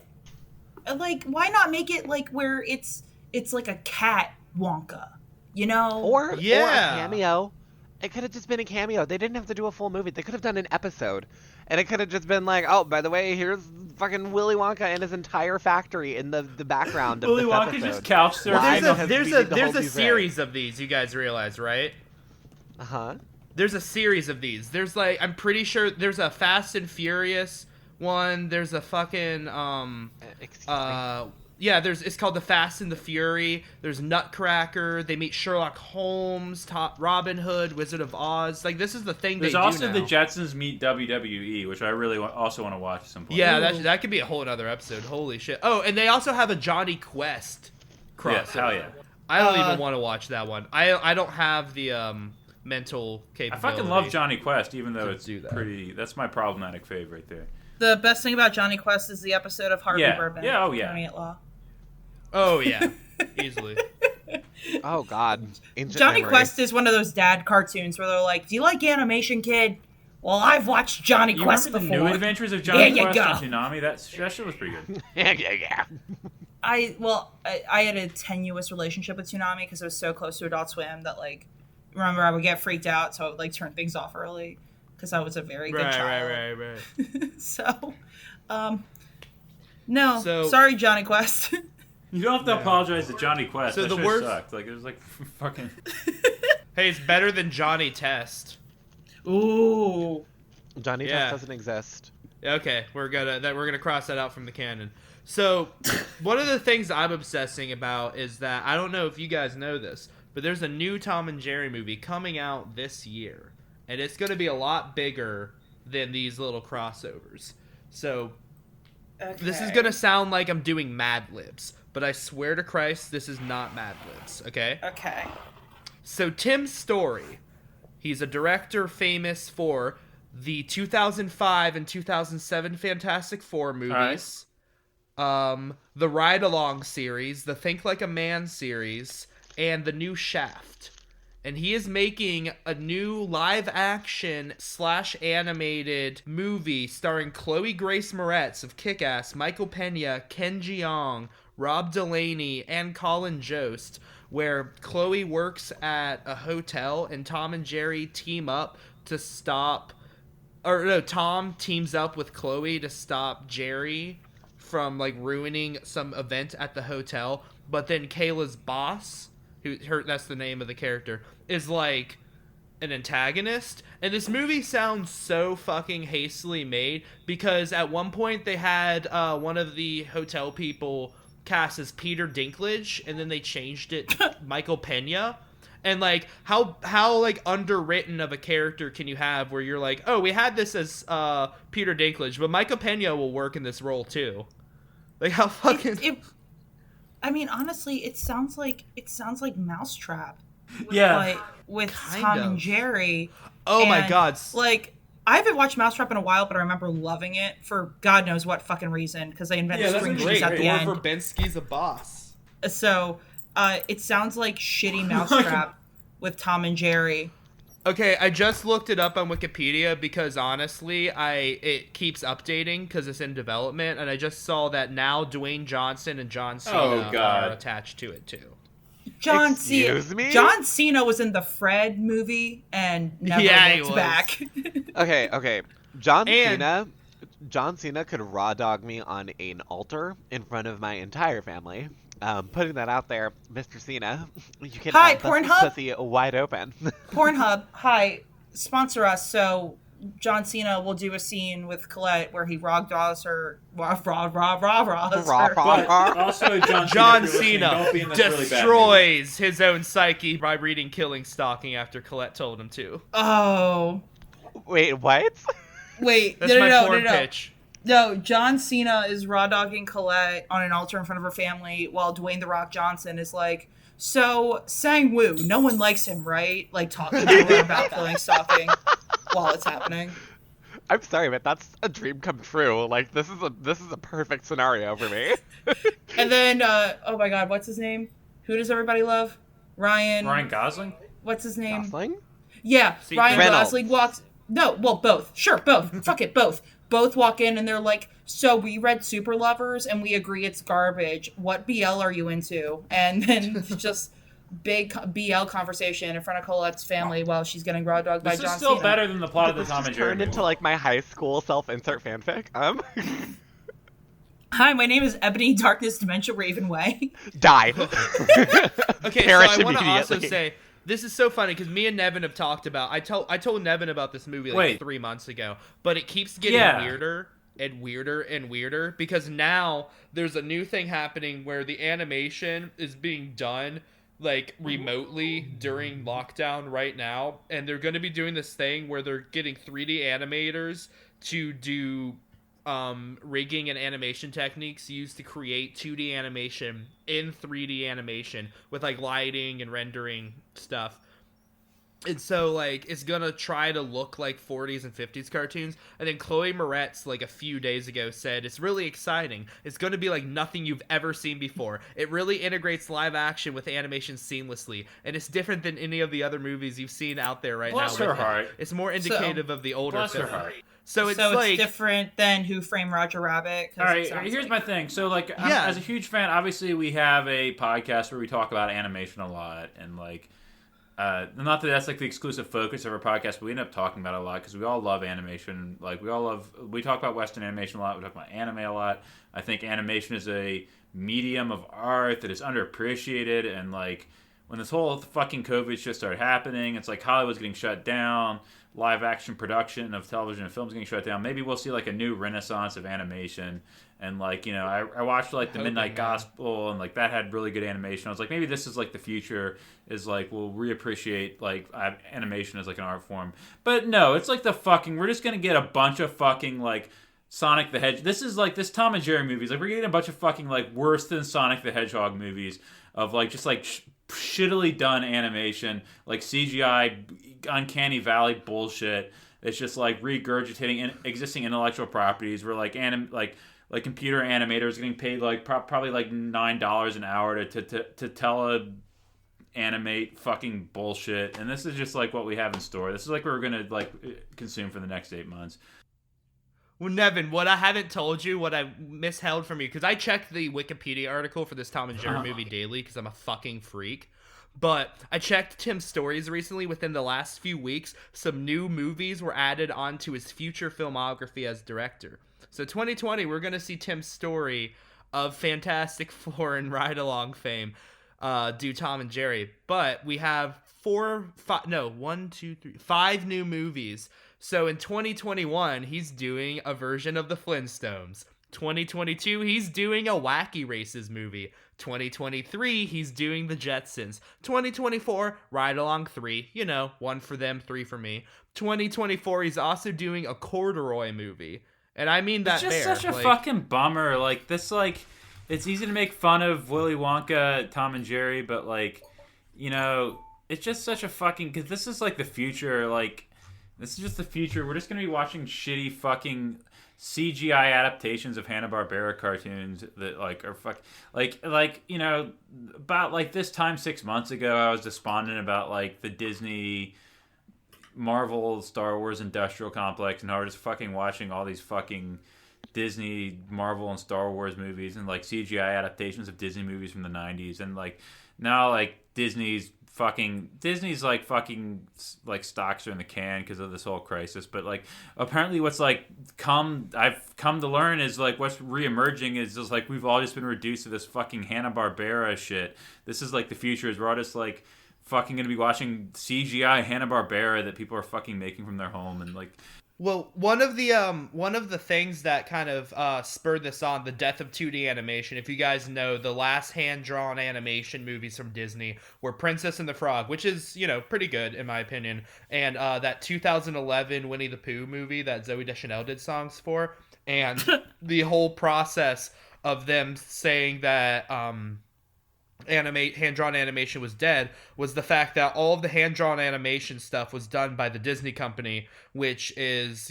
why not make it like where it's like a cat Wonka, or a cameo. It could have just been a cameo. They didn't have to do a full movie. They could have done an episode, and it could have just been like, oh, by the way, here's fucking Willy Wonka and his entire factory in the background of Willy this Wonka episode. just couch surfing. There's a series of these. You guys realize, right? There's a series of these. There's like, I'm pretty sure there's a Fast and Furious one. There's a fucking it's called The Fast and the Fury. There's Nutcracker. They meet Sherlock Holmes, Robin Hood, Wizard of Oz. Like, this is the thing There's they do also now. The Jetsons meet WWE, which I really also want to watch at some point. Yeah, that could be a whole other episode. Holy shit. Oh, and they also have a Johnny Quest crossover. Yes, hell yeah. I don't even want to watch that one. I don't have the mental capability. I fucking love Johnny Quest, even though it's pretty. That's my problematic fave right there. The best thing about Johnny Quest is the episode of Harvey Burbank. Attorney at Law. Oh, yeah. Easily. Oh, God. Johnny Quest is one of those dad cartoons where they're like, do you like animation, kid? Well, I've watched Johnny Quest before. Remember the New Adventures of Johnny Quest on go. Toonami? That shit was pretty good. yeah. I had a tenuous relationship with Toonami because it was so close to Adult Swim that, like, remember, I would get freaked out, so I would, like, turn things off early because I was a very good child. Right. So, sorry, Johnny Quest. You don't have to apologize to Johnny Quest. So that the shit worst sucked. Like, it was like fucking. Hey, it's better than Johnny Test. Ooh. Johnny Test doesn't exist. Okay, we're gonna cross that out from the canon. So, one of the things I'm obsessing about is that, I don't know if you guys know this, but there's a new Tom and Jerry movie coming out this year, and it's going to be a lot bigger than these little crossovers. So, This is going to sound like I'm doing Mad Libs, but I swear to Christ, this is not Mad Libs, okay? Okay. So, Tim Story, he's a director famous for the 2005 and 2007 Fantastic Four movies. The Ride Along series, the Think Like a Man series, and the new Shaft. and he is making a new live-action / animated movie starring Chloe Grace Moretz of Kick-Ass, Michael Pena, Ken Jeong, Rob Delaney, and Colin Jost, where Chloe works at a hotel and Tom and Jerry team up to stop... Or no, Tom teams up with Chloe to stop Jerry from, like, ruining some event at the hotel. But then Kayla's boss, that's the name of the character, is, like, an antagonist. And this movie sounds so fucking hastily made because at one point they had one of the hotel people cast as Peter Dinklage, and then they changed it to Michael Pena. And, like, how like, underwritten of a character can you have where you're like, oh, we had this as Peter Dinklage, but Michael Pena will work in this role, too. Like, how fucking... I mean, honestly, it sounds like Mousetrap. With Kind Tom of. and Jerry. Oh, my And, God. Like, I haven't watched Mousetrap in a while, but I remember loving it for God knows what fucking reason, because they invented string cheese at the end. Verbinski's a boss. So, it sounds like shitty Mousetrap with Tom and Jerry. Okay, I just looked it up on Wikipedia because honestly, it keeps updating because it's in development, and I just saw that now Dwayne Johnson and John Cena are attached to it too. Excuse me? John Cena was in the Fred movie and never looked back. Okay. John Cena could raw dog me on an altar in front of my entire family. Putting that out there, Mr. Cena, you can Hi, bust Pornhub? this pussy wide open. Pornhub, hi, sponsor us. So John Cena will do a scene with Colette where he raw dogs her. Also, John Cena Cena destroys his own psyche by reading Killing Stalking after Colette told him to. Oh. Wait, what? Wait, That's my porn pitch. No, John Cena is raw dogging Colette on an altar in front of her family while Dwayne The Rock Johnson is like, so, Sang-woo, no one likes him, right? Like, talking to her about killing stalking while it's happening. I'm sorry, but that's a dream come true. Like, this is a perfect scenario for me. And then, oh my god, what's his name? Who does everybody love? Ryan Gosling? What's his name? Gosling? Yeah, Ryan Reynolds. Gosling walks... No, well, both. Sure, both. Fuck it, both. Both walk in and they're like, so we read Super Lovers and we agree it's garbage. What BL are you into? And then just big BL conversation in front of Colette's family while she's getting raw dogged by John Cena. This is still better than the plot of the This Tom just and Jerry turned movie. into like my high school self-insert fanfic. Hi, my name is Ebony Darkness Dementia Ravenway. Die. Okay, Perish so I want to also immediately. say, this is so funny because me and Nevin have talked about. I told Nevin about this movie like 3 months ago, but it keeps getting weirder and weirder and weirder because now there's a new thing happening where the animation is being done like remotely during lockdown right now, and they're going to be doing this thing where they're getting 3D animators to do rigging and animation techniques used to create 2D animation in 3D animation with like lighting and rendering stuff. And so, like, it's gonna try to look like 40s and 50s cartoons. And then Chloe Moretz, like, a few days ago said, it's really exciting. It's gonna be like nothing you've ever seen before. It really integrates live action with animation seamlessly. And it's different than any of the other movies you've seen out there right Bless now. her heart. It's more indicative of the older Bless her film. heart. So it's So like... it's different than Who Framed Roger Rabbit. All right, here's my thing. So, like, as a huge fan, obviously we have a podcast where we talk about animation a lot, and like, not that that's like the exclusive focus of our podcast, but we end up talking about it a lot because we all love animation. Like, we talk about Western animation a lot. We talk about anime a lot. I think animation is a medium of art that is underappreciated, and like, when this whole fucking COVID shit started happening, it's like Hollywood's getting shut down. Live action production of television and films getting shut down. Maybe we'll see like a new renaissance of animation. And like, you know, I watched like the Midnight Gospel, and like that had really good animation. I was like, maybe this is like the future, is like we'll reappreciate like animation as like an art form. But no, it's like we're just gonna get a bunch of fucking like Sonic the Hedgehog. This is like this Tom and Jerry movies. Like, we're getting a bunch of fucking like worse than Sonic the Hedgehog movies of like just like shittily done animation, like CGI, uncanny valley bullshit. It's just like regurgitating existing intellectual properties. Where like like computer animators getting paid like probably like $9 an hour to tell a animate fucking bullshit, and this is just like what we have in store. This is like what we're gonna like consume for the next 8 months. Well, Nevin, what I haven't told you, what I misheld from you, because I checked the Wikipedia article for this Tom and Jerry movie daily, because I'm a fucking freak. But I checked Tim's stories recently. Within the last few weeks, some new movies were added onto his future filmography as director. So 2020, we're going to see Tim's story of Fantastic Four and Ride Along fame do Tom and Jerry. But we have 5 new movies. So in 2021, he's doing a version of the Flintstones. 2022, he's doing a Wacky Races movie. 2023, he's doing the Jetsons. 2024, Ride Along 3. 1 for them, 3 for me. 2024, he's also doing a Corduroy movie. And I mean that it's just such a fucking bummer. Like, this, like, it's easy to make fun of Willy Wonka, Tom and Jerry, but, like, it's just such a fucking... Because this is, like, the future, like... This is just the future. We're just going to be watching shitty fucking CGI adaptations of Hanna-Barbera cartoons that, like, are about, like, this time 6 months ago, I was despondent about, like, the Disney, Marvel, Star Wars industrial complex, and how we're just fucking watching all these fucking Disney, Marvel, and Star Wars movies and, like, CGI adaptations of Disney movies from the 90s. And, like, now, like, Disney's like fucking like stocks are in the can because of this whole crisis. But like apparently what's like I've come to learn is like what's reemerging is just like we've all just been reduced to this fucking Hanna-Barbera shit. This is like the future is we're all just like fucking gonna be watching CGI Hanna-Barbera that people are fucking making from their home. And like, well, one of the things that kind of spurred this on, the death of 2D animation. If you guys know, the last hand-drawn animation movies from Disney were Princess and the Frog, which is, pretty good in my opinion, and that 2011 Winnie the Pooh movie that Zooey Deschanel did songs for, and the whole process of them saying that hand-drawn animation was dead was the fact that all of the hand-drawn animation stuff was done by the Disney company, which is,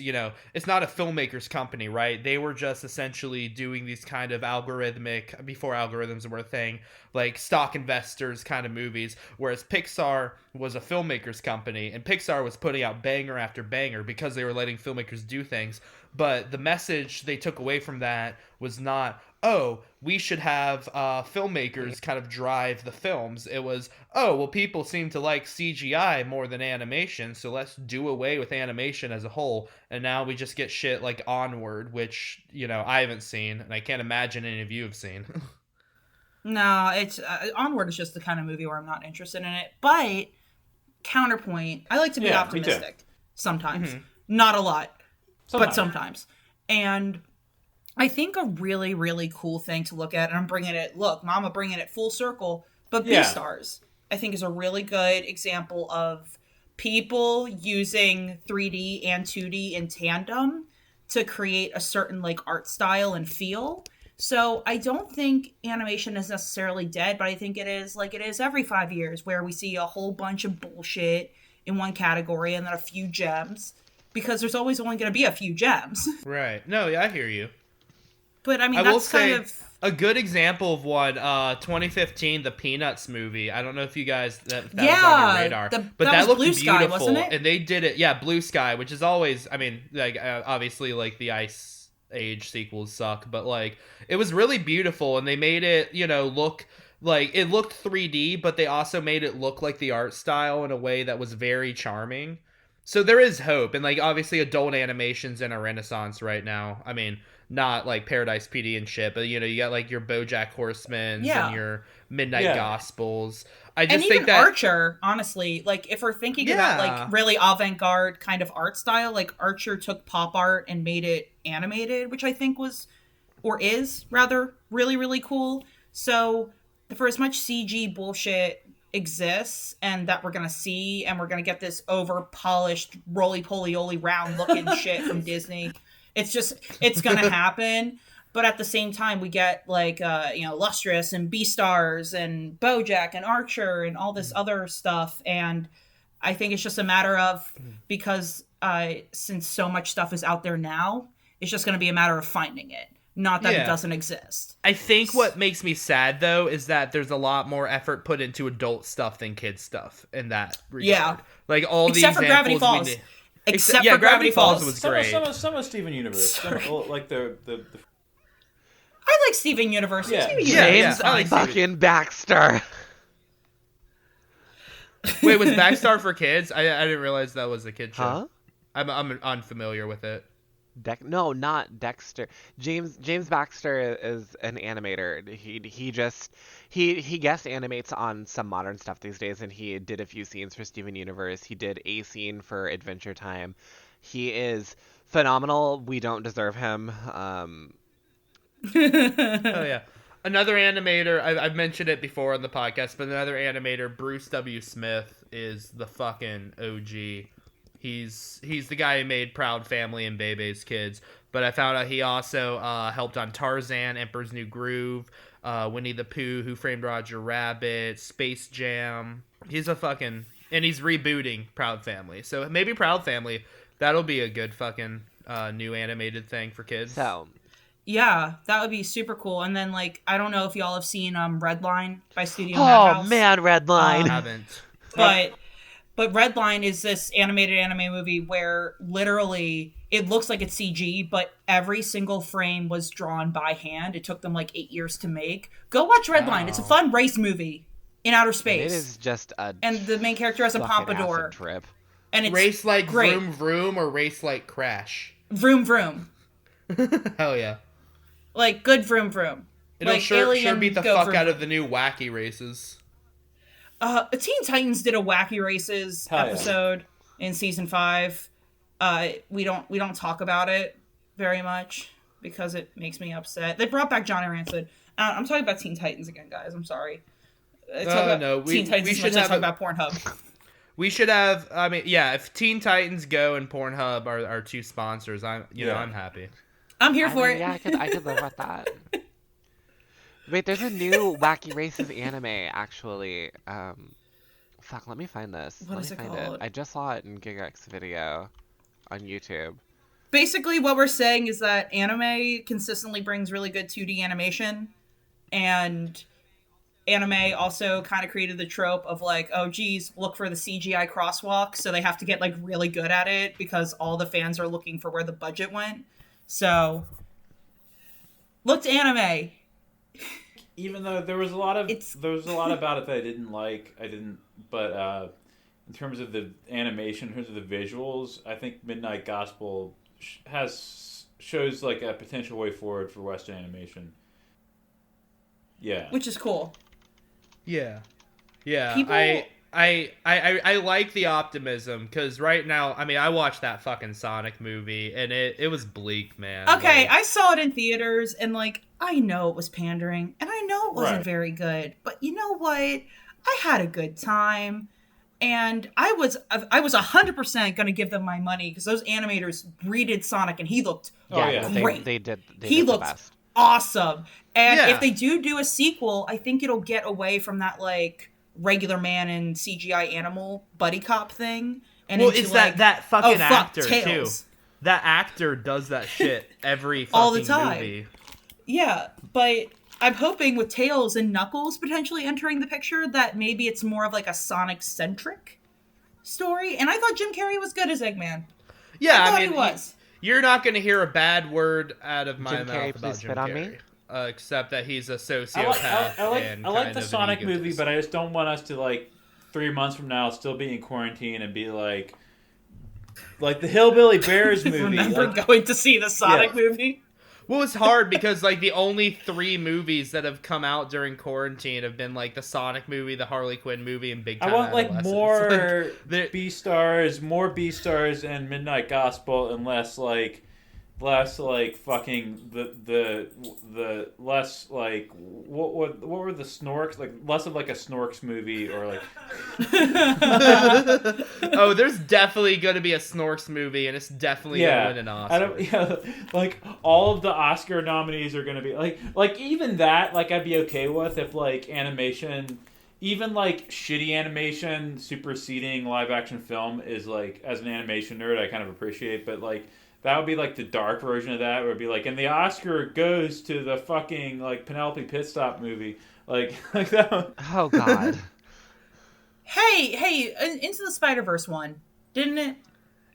it's not a filmmaker's company, right? They were just essentially doing these kind of algorithmic, before algorithms were a thing, like stock investors kind of movies, whereas Pixar was a filmmaker's company, and Pixar was putting out banger after banger because they were letting filmmakers do things. But the message they took away from that was not, oh, we should have filmmakers kind of drive the films. It was, oh, well, people seem to like CGI more than animation, so let's do away with animation as a whole. And now we just get shit like Onward, which, I haven't seen, and I can't imagine any of you have seen. No, it's Onward is just the kind of movie where I'm not interested in it. But, counterpoint, I like to be optimistic sometimes. Mm-hmm. Not a lot, but sometimes. And I think a really, really cool thing to look at, and I'm bringing it full circle, but Beastars, I think, is a really good example of people using 3D and 2D in tandem to create a certain, like, art style and feel. So I don't think animation is necessarily dead, but I think it is like it is every 5 years, where we see a whole bunch of bullshit in one category and then a few gems, because there's always only going to be a few gems. Right. No, I hear you. But I mean, that's kind of a good example of one. 2015, the Peanuts movie. I don't know if you guys that was on your radar, but that looked Blue beautiful, Sky, wasn't it? And they did it. Yeah, Blue Sky, which is always. I mean, like obviously, like the Ice Age sequels suck, but like it was really beautiful, and they made it, look like it looked 3D, but they also made it look like the art style in a way that was very charming. So there is hope, and like obviously, adult animation's in a renaissance right now. I mean, not like Paradise PD and shit, but you got like your BoJack Horsemans and your Midnight Gospels. I just think that Archer, honestly, like if we're thinking about like really avant-garde kind of art style, like Archer took pop art and made it animated, which I think was, or is rather, really, really cool. So for as much CG bullshit exists and that we're gonna see, and we're gonna get this over-polished roly-poly-oly round looking shit from Disney, it's gonna happen. But at the same time, we get like Lustrous and Beastars and BoJack and Archer and all this other stuff. And I think it's just a matter of, because since so much stuff is out there now, it's just gonna be a matter of finding it. not that Yeah. it doesn't exist. I think what makes me sad though is that there's a lot more effort put into adult stuff than kids stuff in that regard. Yeah. Like all the Except for examples Gravity Falls. Except for Gravity Falls. was Some great. of Steven Universe. Like the I like Steven Universe. Yeah. Steven Yeah, Universe is I like fine. Fucking Baxter. Wait, was Backstar for kids? I didn't realize that was a kid show. Huh? I'm unfamiliar with it. No, not Dexter. James Baxter is an animator. He guest animates on some modern stuff these days, and he did a few scenes for Steven Universe. He did a scene for Adventure Time. He is phenomenal. We don't deserve him. Oh yeah. Another animator, I've mentioned it before on the podcast, but another animator, Bruce W. Smith, is the fucking OG. He's the guy who made Proud Family and Bebe's Kids. But I found out he also helped on Tarzan, Emperor's New Groove, Winnie the Pooh, Who Framed Roger Rabbit, Space Jam. He's a fucking... And he's rebooting Proud Family. So maybe Proud Family, that'll be a good fucking new animated thing for kids. So, Yeah, that would be super cool. And then, like, I don't know if y'all have seen Redline by Studio oh Madhouse. man, Redline. I haven't. But Redline is this animated anime movie where literally it looks like it's CG, but every single frame was drawn by hand. It took them like 8 years to make. Go watch Redline. Wow. It's a fun race movie in outer space. It is just a And the main character has a fucking pompadour. acid trip. And it's Race like great. Vroom Vroom or Race like Crash? Vroom vroom. Hell yeah. Like good vroom vroom. It'll like sure Alien beat the go fuck vroom. out of the new Wacky Races. Teen Titans did a Wacky Races Hell yeah. episode in season 5. We don't talk about it very much because it makes me upset. They brought back Johnny Rancid. I'm talking about Teen Titans again, guys. I'm sorry. I talk about no, Teen Titans we as should much as I have talk about Pornhub. We should have. I mean, yeah. If Teen Titans Go and Pornhub are our two sponsors, I'm happy. I'm here for it. Yeah, I could live with that. Wait, there's a new Wacky Races anime, actually. Fuck, let me find this. What Let is me it find called? I just saw it in Gigax video on YouTube. Basically, what we're saying is that anime consistently brings really good 2D animation, and anime also kind of created the trope of like, oh geez, look for the CGI crosswalk, so they have to get like really good at it because all the fans are looking for where the budget went. So look to anime. Even though there was a lot about it that I didn't like. But in terms of the animation, in terms of the visuals, I think Midnight Gospel shows like a potential way forward for Western animation. Yeah. Which is cool. Yeah, yeah. People- I like the optimism because right now, I mean, I watched that fucking Sonic movie and it was bleak, man. Okay, Like, I saw it in theaters and like I know it was pandering and I know it wasn't Right. very good, but you know what? I had a good time and I was 100% going to give them my money because those animators redid Sonic and he looked Oh, yeah. great. They did He the looked best. awesome. And Yeah. if they do a sequel, I think it'll get away from that like regular man and CGI animal buddy cop thing. And well, into, it's like, that fucking oh, fuck, actor Tails. too. That actor does that shit every fucking All the time. movie. Yeah, but I'm hoping with Tails and Knuckles potentially entering the picture that maybe it's more of like a Sonic-centric story. And I thought Jim Carrey was good as Eggman. Yeah, I thought I mean, he was. you're not going to hear a bad word out of my Jim mouth Carrey, about please Jim spit on Carrey. me. Except that he's a I sociopath. like and the Sonic movie, but I just don't want us to like 3 months from now still be in quarantine and be like the Hillbilly Bears movie. Remember like, going to see the Sonic Yeah. movie? Well, it's hard because like the only 3 movies that have come out during quarantine have been like the Sonic movie, the Harley Quinn movie, and Big Time I want like Adolescence. more Like, more B stars, and Midnight Gospel, and less like fucking the less like what were the Snorks, like less of like a Snorks movie or like oh, there's definitely going to be a Snorks movie, and it's definitely going to win an Oscar. I don't, yeah, like all of the Oscar nominees are gonna be like even that, like I'd be okay with if like animation, even like shitty animation superseding live action film is like, as an animation nerd I kind of appreciate, but like That would be like the dark version of that. Where it'd be like, and the Oscar goes to the fucking like Penelope Pitstop movie, like that. Oh God. Hey, Into the Spider-Verse one, didn't it?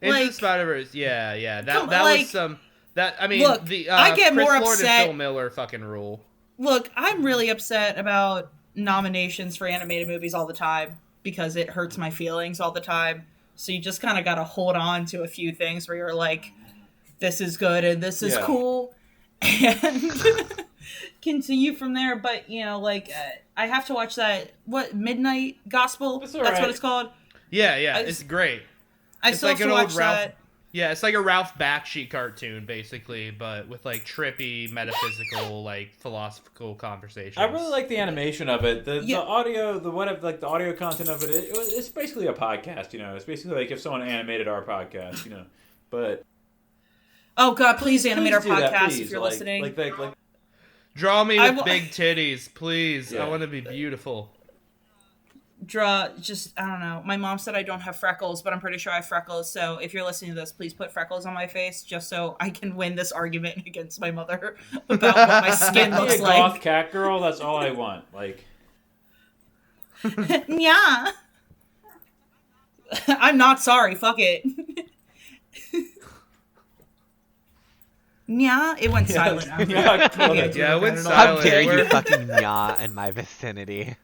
Into the Spider-Verse, yeah. That like, was some. That I mean, look, I get Chris more Lord upset. and Phil Miller fucking rule. Look, I'm really upset about nominations for animated movies all the time because it hurts my feelings all the time. So you just kind of got to hold on to a few things where you're like, this is good and this is cool, and continue from there. But I have to watch that Midnight Gospel. That's what it's called. Yeah, it's great. I still have to watch that. Yeah, it's like a Ralph Bakshi cartoon, basically, but with like trippy, metaphysical, like philosophical conversations. I really like the animation of it. The audio, the audio content of it. It's basically a podcast. It's basically like if someone animated our podcast. But oh God, please animate our do that, podcast please. if you're listening. Draw me with big titties, please. Yeah. I want to be beautiful. I don't know. My mom said I don't have freckles, but I'm pretty sure I have freckles. So if you're listening to this, please put freckles on my face just so I can win this argument against my mother about what my skin looks a like. goth cat girl, that's all I want. Like, yeah. I'm not sorry. Fuck it. Yeah, it went silent. After. Yeah, it went silent. How dare you fucking yaw in my vicinity?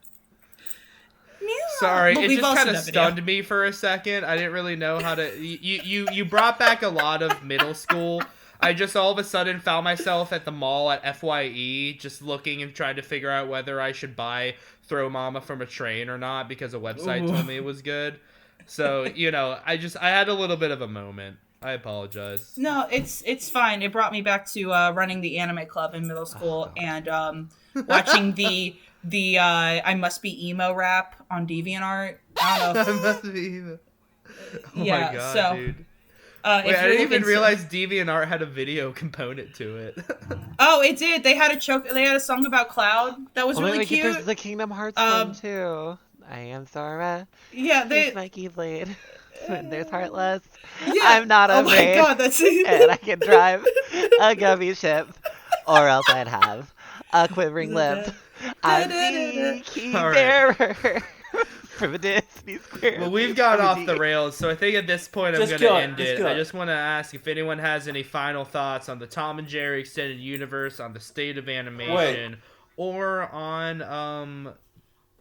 Sorry, But it we've just all kind seen of that video. stunned me for a second. I didn't really know how to. You brought back a lot of middle school. I just all of a sudden found myself at the mall at FYE, just looking and trying to figure out whether I should buy Throw Mama from a Train or not because a website told me it was good. So I had a little bit of a moment. I apologize. No, it's fine. It brought me back to running the anime club in middle school and watching the I Must Be Emo rap on DeviantArt. I don't know. I must be emo. Oh Yeah, my god, so, dude. If Wait, I you're didn't even looking- realize DeviantArt had a video component to it. Oh, it did. They had a song about Cloud that was really cute. There's the Kingdom Hearts one too. I am Sora. Yeah, There's my Keyblade. There's Heartless. Yeah. I'm not Oh afraid. my god, that's And I can drive a gummy ship, or else I'd have a quivering lip. I'm the key All right. bearer from a Disney Square. Well, we've got off the rails, so I think at this point I'm Just going kill to it, end just it. kill I it. just want to ask if anyone has any final thoughts on the Tom and Jerry extended universe, on the state of animation, or on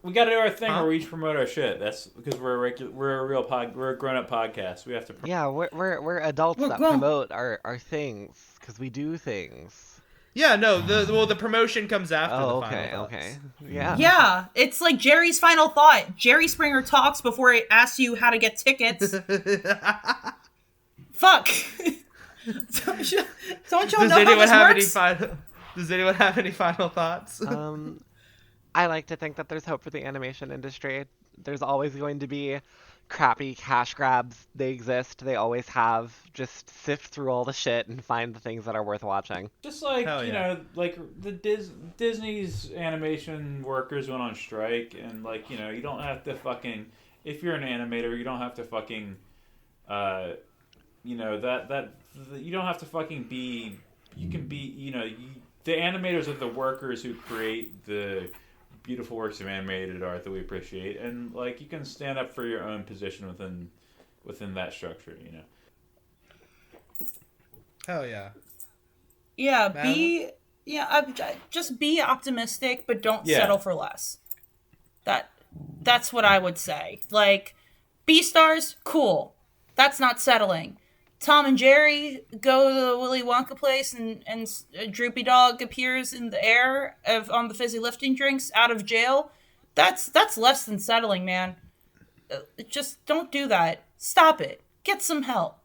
we got to do our thing where we each promote our shit. That's because we're a grown up podcast. We have to. Yeah, we're adults that promote our things because we do things. Yeah, no, the promotion comes after the final thoughts. Okay. Yeah. Yeah, it's like Jerry's final thought. Jerry Springer talks before he asks you how to get tickets. Fuck. Don't y'all know how this works? Does anyone have any final thoughts? I like to think that there's hope for the animation industry. There's always going to be crappy cash grabs. They exist. They always have. Just sift through all the shit and find the things that are worth watching. Just like, Hell yeah. like the Disney's animation workers went on strike, and you don't have to fucking, if you're an animator, you don't have to fucking, you don't have to fucking be, you can be, the animators are the workers who create the beautiful works of animated art that we appreciate, and you can stand up for your own position within that structure, Hell yeah. Yeah, just be optimistic, but don't settle for less. That's what I would say. B-stars, cool. That's not settling. Tom and Jerry go to the Willy Wonka place and Droopy Dog appears in the air on the fizzy lifting drinks out of jail. That's less than settling, man. Just don't do that. Stop it. Get some help.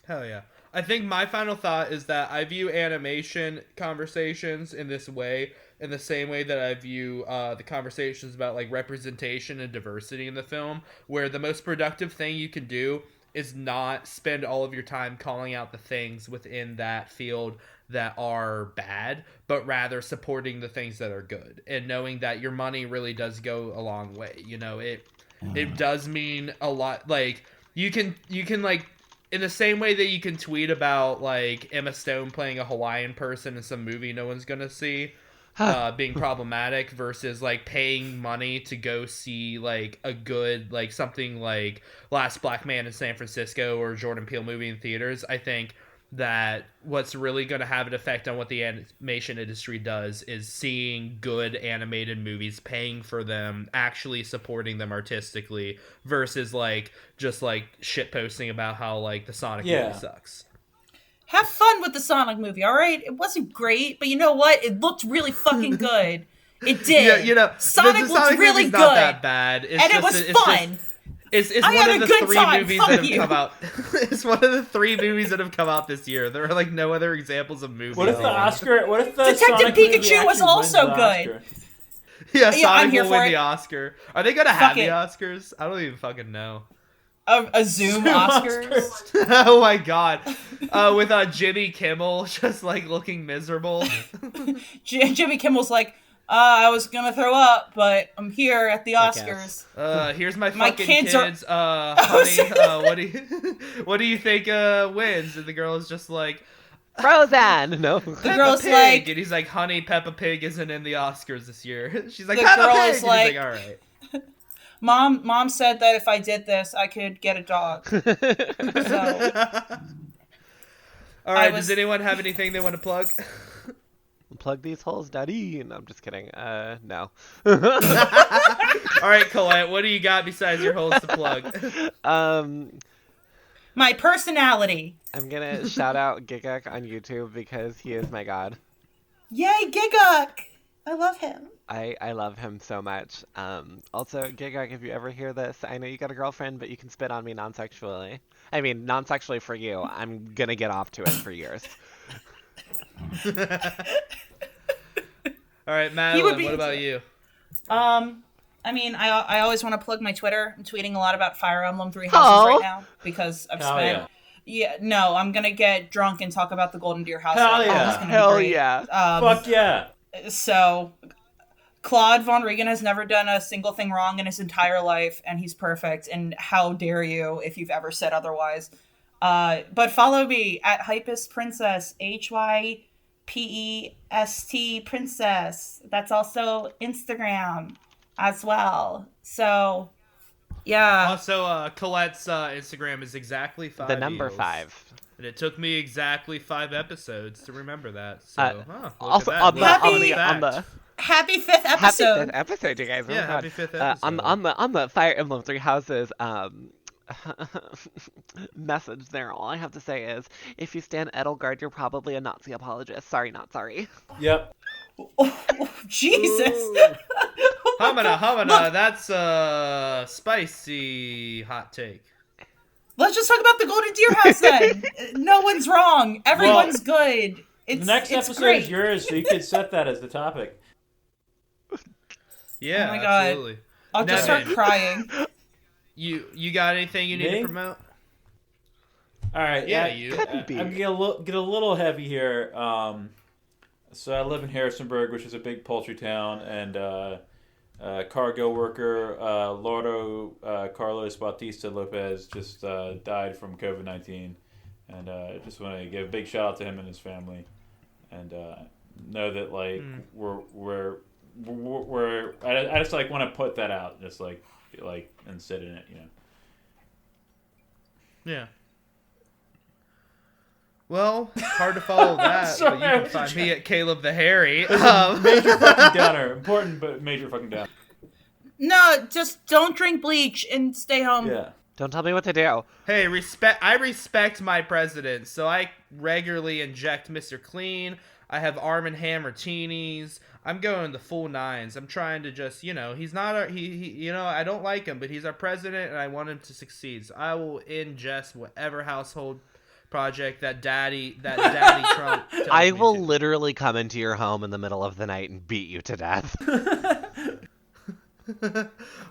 Hell yeah. I think my final thought is that I view animation conversations in this way, in the same way that I view the conversations about representation and diversity in the film, where the most productive thing you can do is not spend all of your time calling out the things within that field that are bad, but rather supporting the things that are good, and knowing that your money really does go a long way. It does mean a lot. You can in the same way that you can tweet about like Emma Stone playing a Hawaiian person in some movie no one's gonna see, being problematic versus like paying money to go see like a good like something like Last Black Man in San Francisco or Jordan Peele movie in theaters. I think that what's really going to have an effect on what the animation industry does is seeing good animated movies, paying for them, actually supporting them artistically, versus like just like shit posting about how like the Sonic movie sucks. Have fun with the Sonic movie, all right? It wasn't great, but you know what? It looked really fucking good. It did. Yeah, you know, Sonic the looked really good. Not that bad. And it was fun. It's one of the 3 movies that have come out. It's one of the 3 movies that have come out this year. There are like no other examples of movies. What if the Oscar? What if the Detective Sonic Pikachu was also good? Yeah, Sonic will win it. the Oscar. Are they gonna have the Oscars? I don't even fucking know. A Zoom Oscars? Oh my god. With Jimmy Kimmel just like looking miserable. Jimmy Kimmel's like, I was gonna throw up, but I'm here at the Oscars. Here's my fucking kids. Honey, what do you think wins? And the girl is just like, Frozen. No. The girl's Pig. like, and he's like, honey, Peppa Pig isn't in the Oscars this year. She's like, the Peppa girl Pig. is like, he's like, all right. Mom said that if I did this, I could get a dog. So, all right. Does anyone have anything they want to plug? Plug these holes, daddy. No, I'm just kidding. No. All right, Colette, what do you got besides your holes to plug? My personality. I'm gonna shout out Gigak on YouTube because he is my god. Yay, Gigak! I love him. I love him so much. Also, Gigak, if you ever hear this, I know you got a girlfriend, but you can spit on me non-sexually. I mean, non-sexually for you. I'm gonna get off to it for years. All right, Madeline, what about you? I mean, I always want to plug my Twitter. I'm tweeting a lot about Fire Emblem Three Houses right now because I've spent. Yeah, no, I'm gonna get drunk and talk about the Golden Deer House. Hell yeah! Fuck yeah! So, Claude Von Regan has never done a single thing wrong in his entire life, and he's perfect. And how dare you if you've ever said otherwise? But follow me at Hypest Princess, HYPEST Princess. That's also Instagram as well. So, yeah. Also, Colette's Instagram is exactly 5. The number eels. 5. And it took me exactly 5 episodes to remember that. So, also on the happy 5th episode. Happy 5th episode, you guys. Yeah, happy 5th episode. On the Fire Emblem Three Houses message there, all I have to say is, if you stand Edelgard, you're probably a Nazi apologist. Sorry, not sorry. Yep. Oh, Jesus. Hamana, that's a spicy hot take. Let's just talk about the Golden Deer House then. No one's wrong. Everyone's good. The next episode great. is yours, so you could set that as the topic. Yeah, oh my God. absolutely. I'll just start crying. You got anything you need to promote? All right, yeah, I'm gonna get a little heavy here. So I live in Harrisonburg, which is a big poultry town, and cargo worker Lordo Carlos Bautista Lopez just died from COVID-19, and I just want to give a big shout out to him and his family, and know that like we're I just like want to put that out, just like and sit in it, you know. Yeah. Well, hard to follow that, but you can find me at Caleb the Hairy. Major fucking downer. Important, but major fucking downer. No, just don't drink bleach and stay home. Yeah. Don't tell me what to do. Hey, I respect my president, so I regularly inject Mr. Clean. I have Arm & Hammer martinis. I'm going the full 9s. I'm trying to just, he's not he I don't like him, but he's our president, and I want him to succeed. So I will ingest whatever household project that Daddy Trump tells I me will to. literally come into your home in the middle of the night and beat you to death.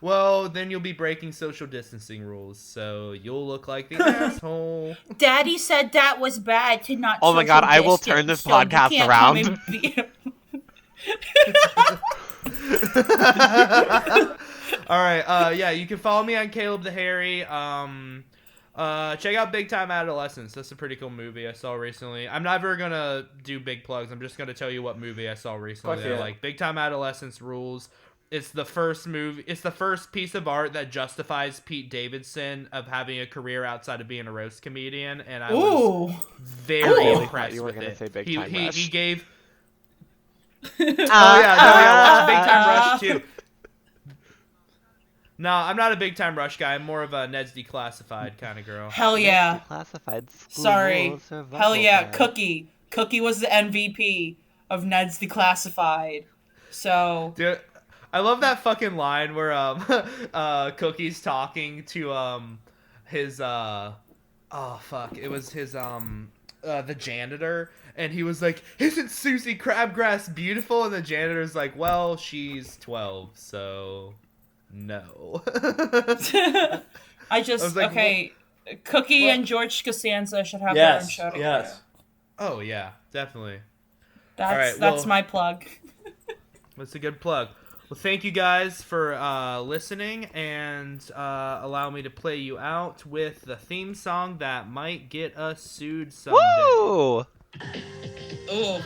Well, then you'll be breaking social distancing rules, so you'll look like the asshole. Daddy said that was bad to not. Oh my God! I will turn this podcast around. All right. Yeah, you can follow me on Caleb the Hairy. Check out Big Time Adolescence. That's a pretty cool movie I saw recently. I'm never gonna do big plugs. I'm just gonna tell you what movie I saw recently that I like. Big Time Adolescence rules. It's the first movie. It's the first piece of art that justifies Pete Davidson of having a career outside of being a roast comedian, and I was very impressed with it. He gave. Oh yeah, watch Big Time Rush too. No, I'm not a Big Time Rush guy. I'm more of a Ned's Declassified kind of girl. Hell yeah. Declassified. Sorry. Hell yeah. Cookie. Cookie was the MVP of Ned's Declassified. So. Dude, I love that fucking line where Cookie's talking to his it was his the janitor, and he was like, "Isn't Susie Crabgrass beautiful?" And the janitor's like, "Well, she's 12, so no." I was like, okay. What? Cookie and George Costanza should have their own show. Yes. Oh yeah, definitely. That's my plug. That's a good plug. Well, thank you guys for listening, and allow me to play you out with the theme song that might get us sued someday. Woo! Oh.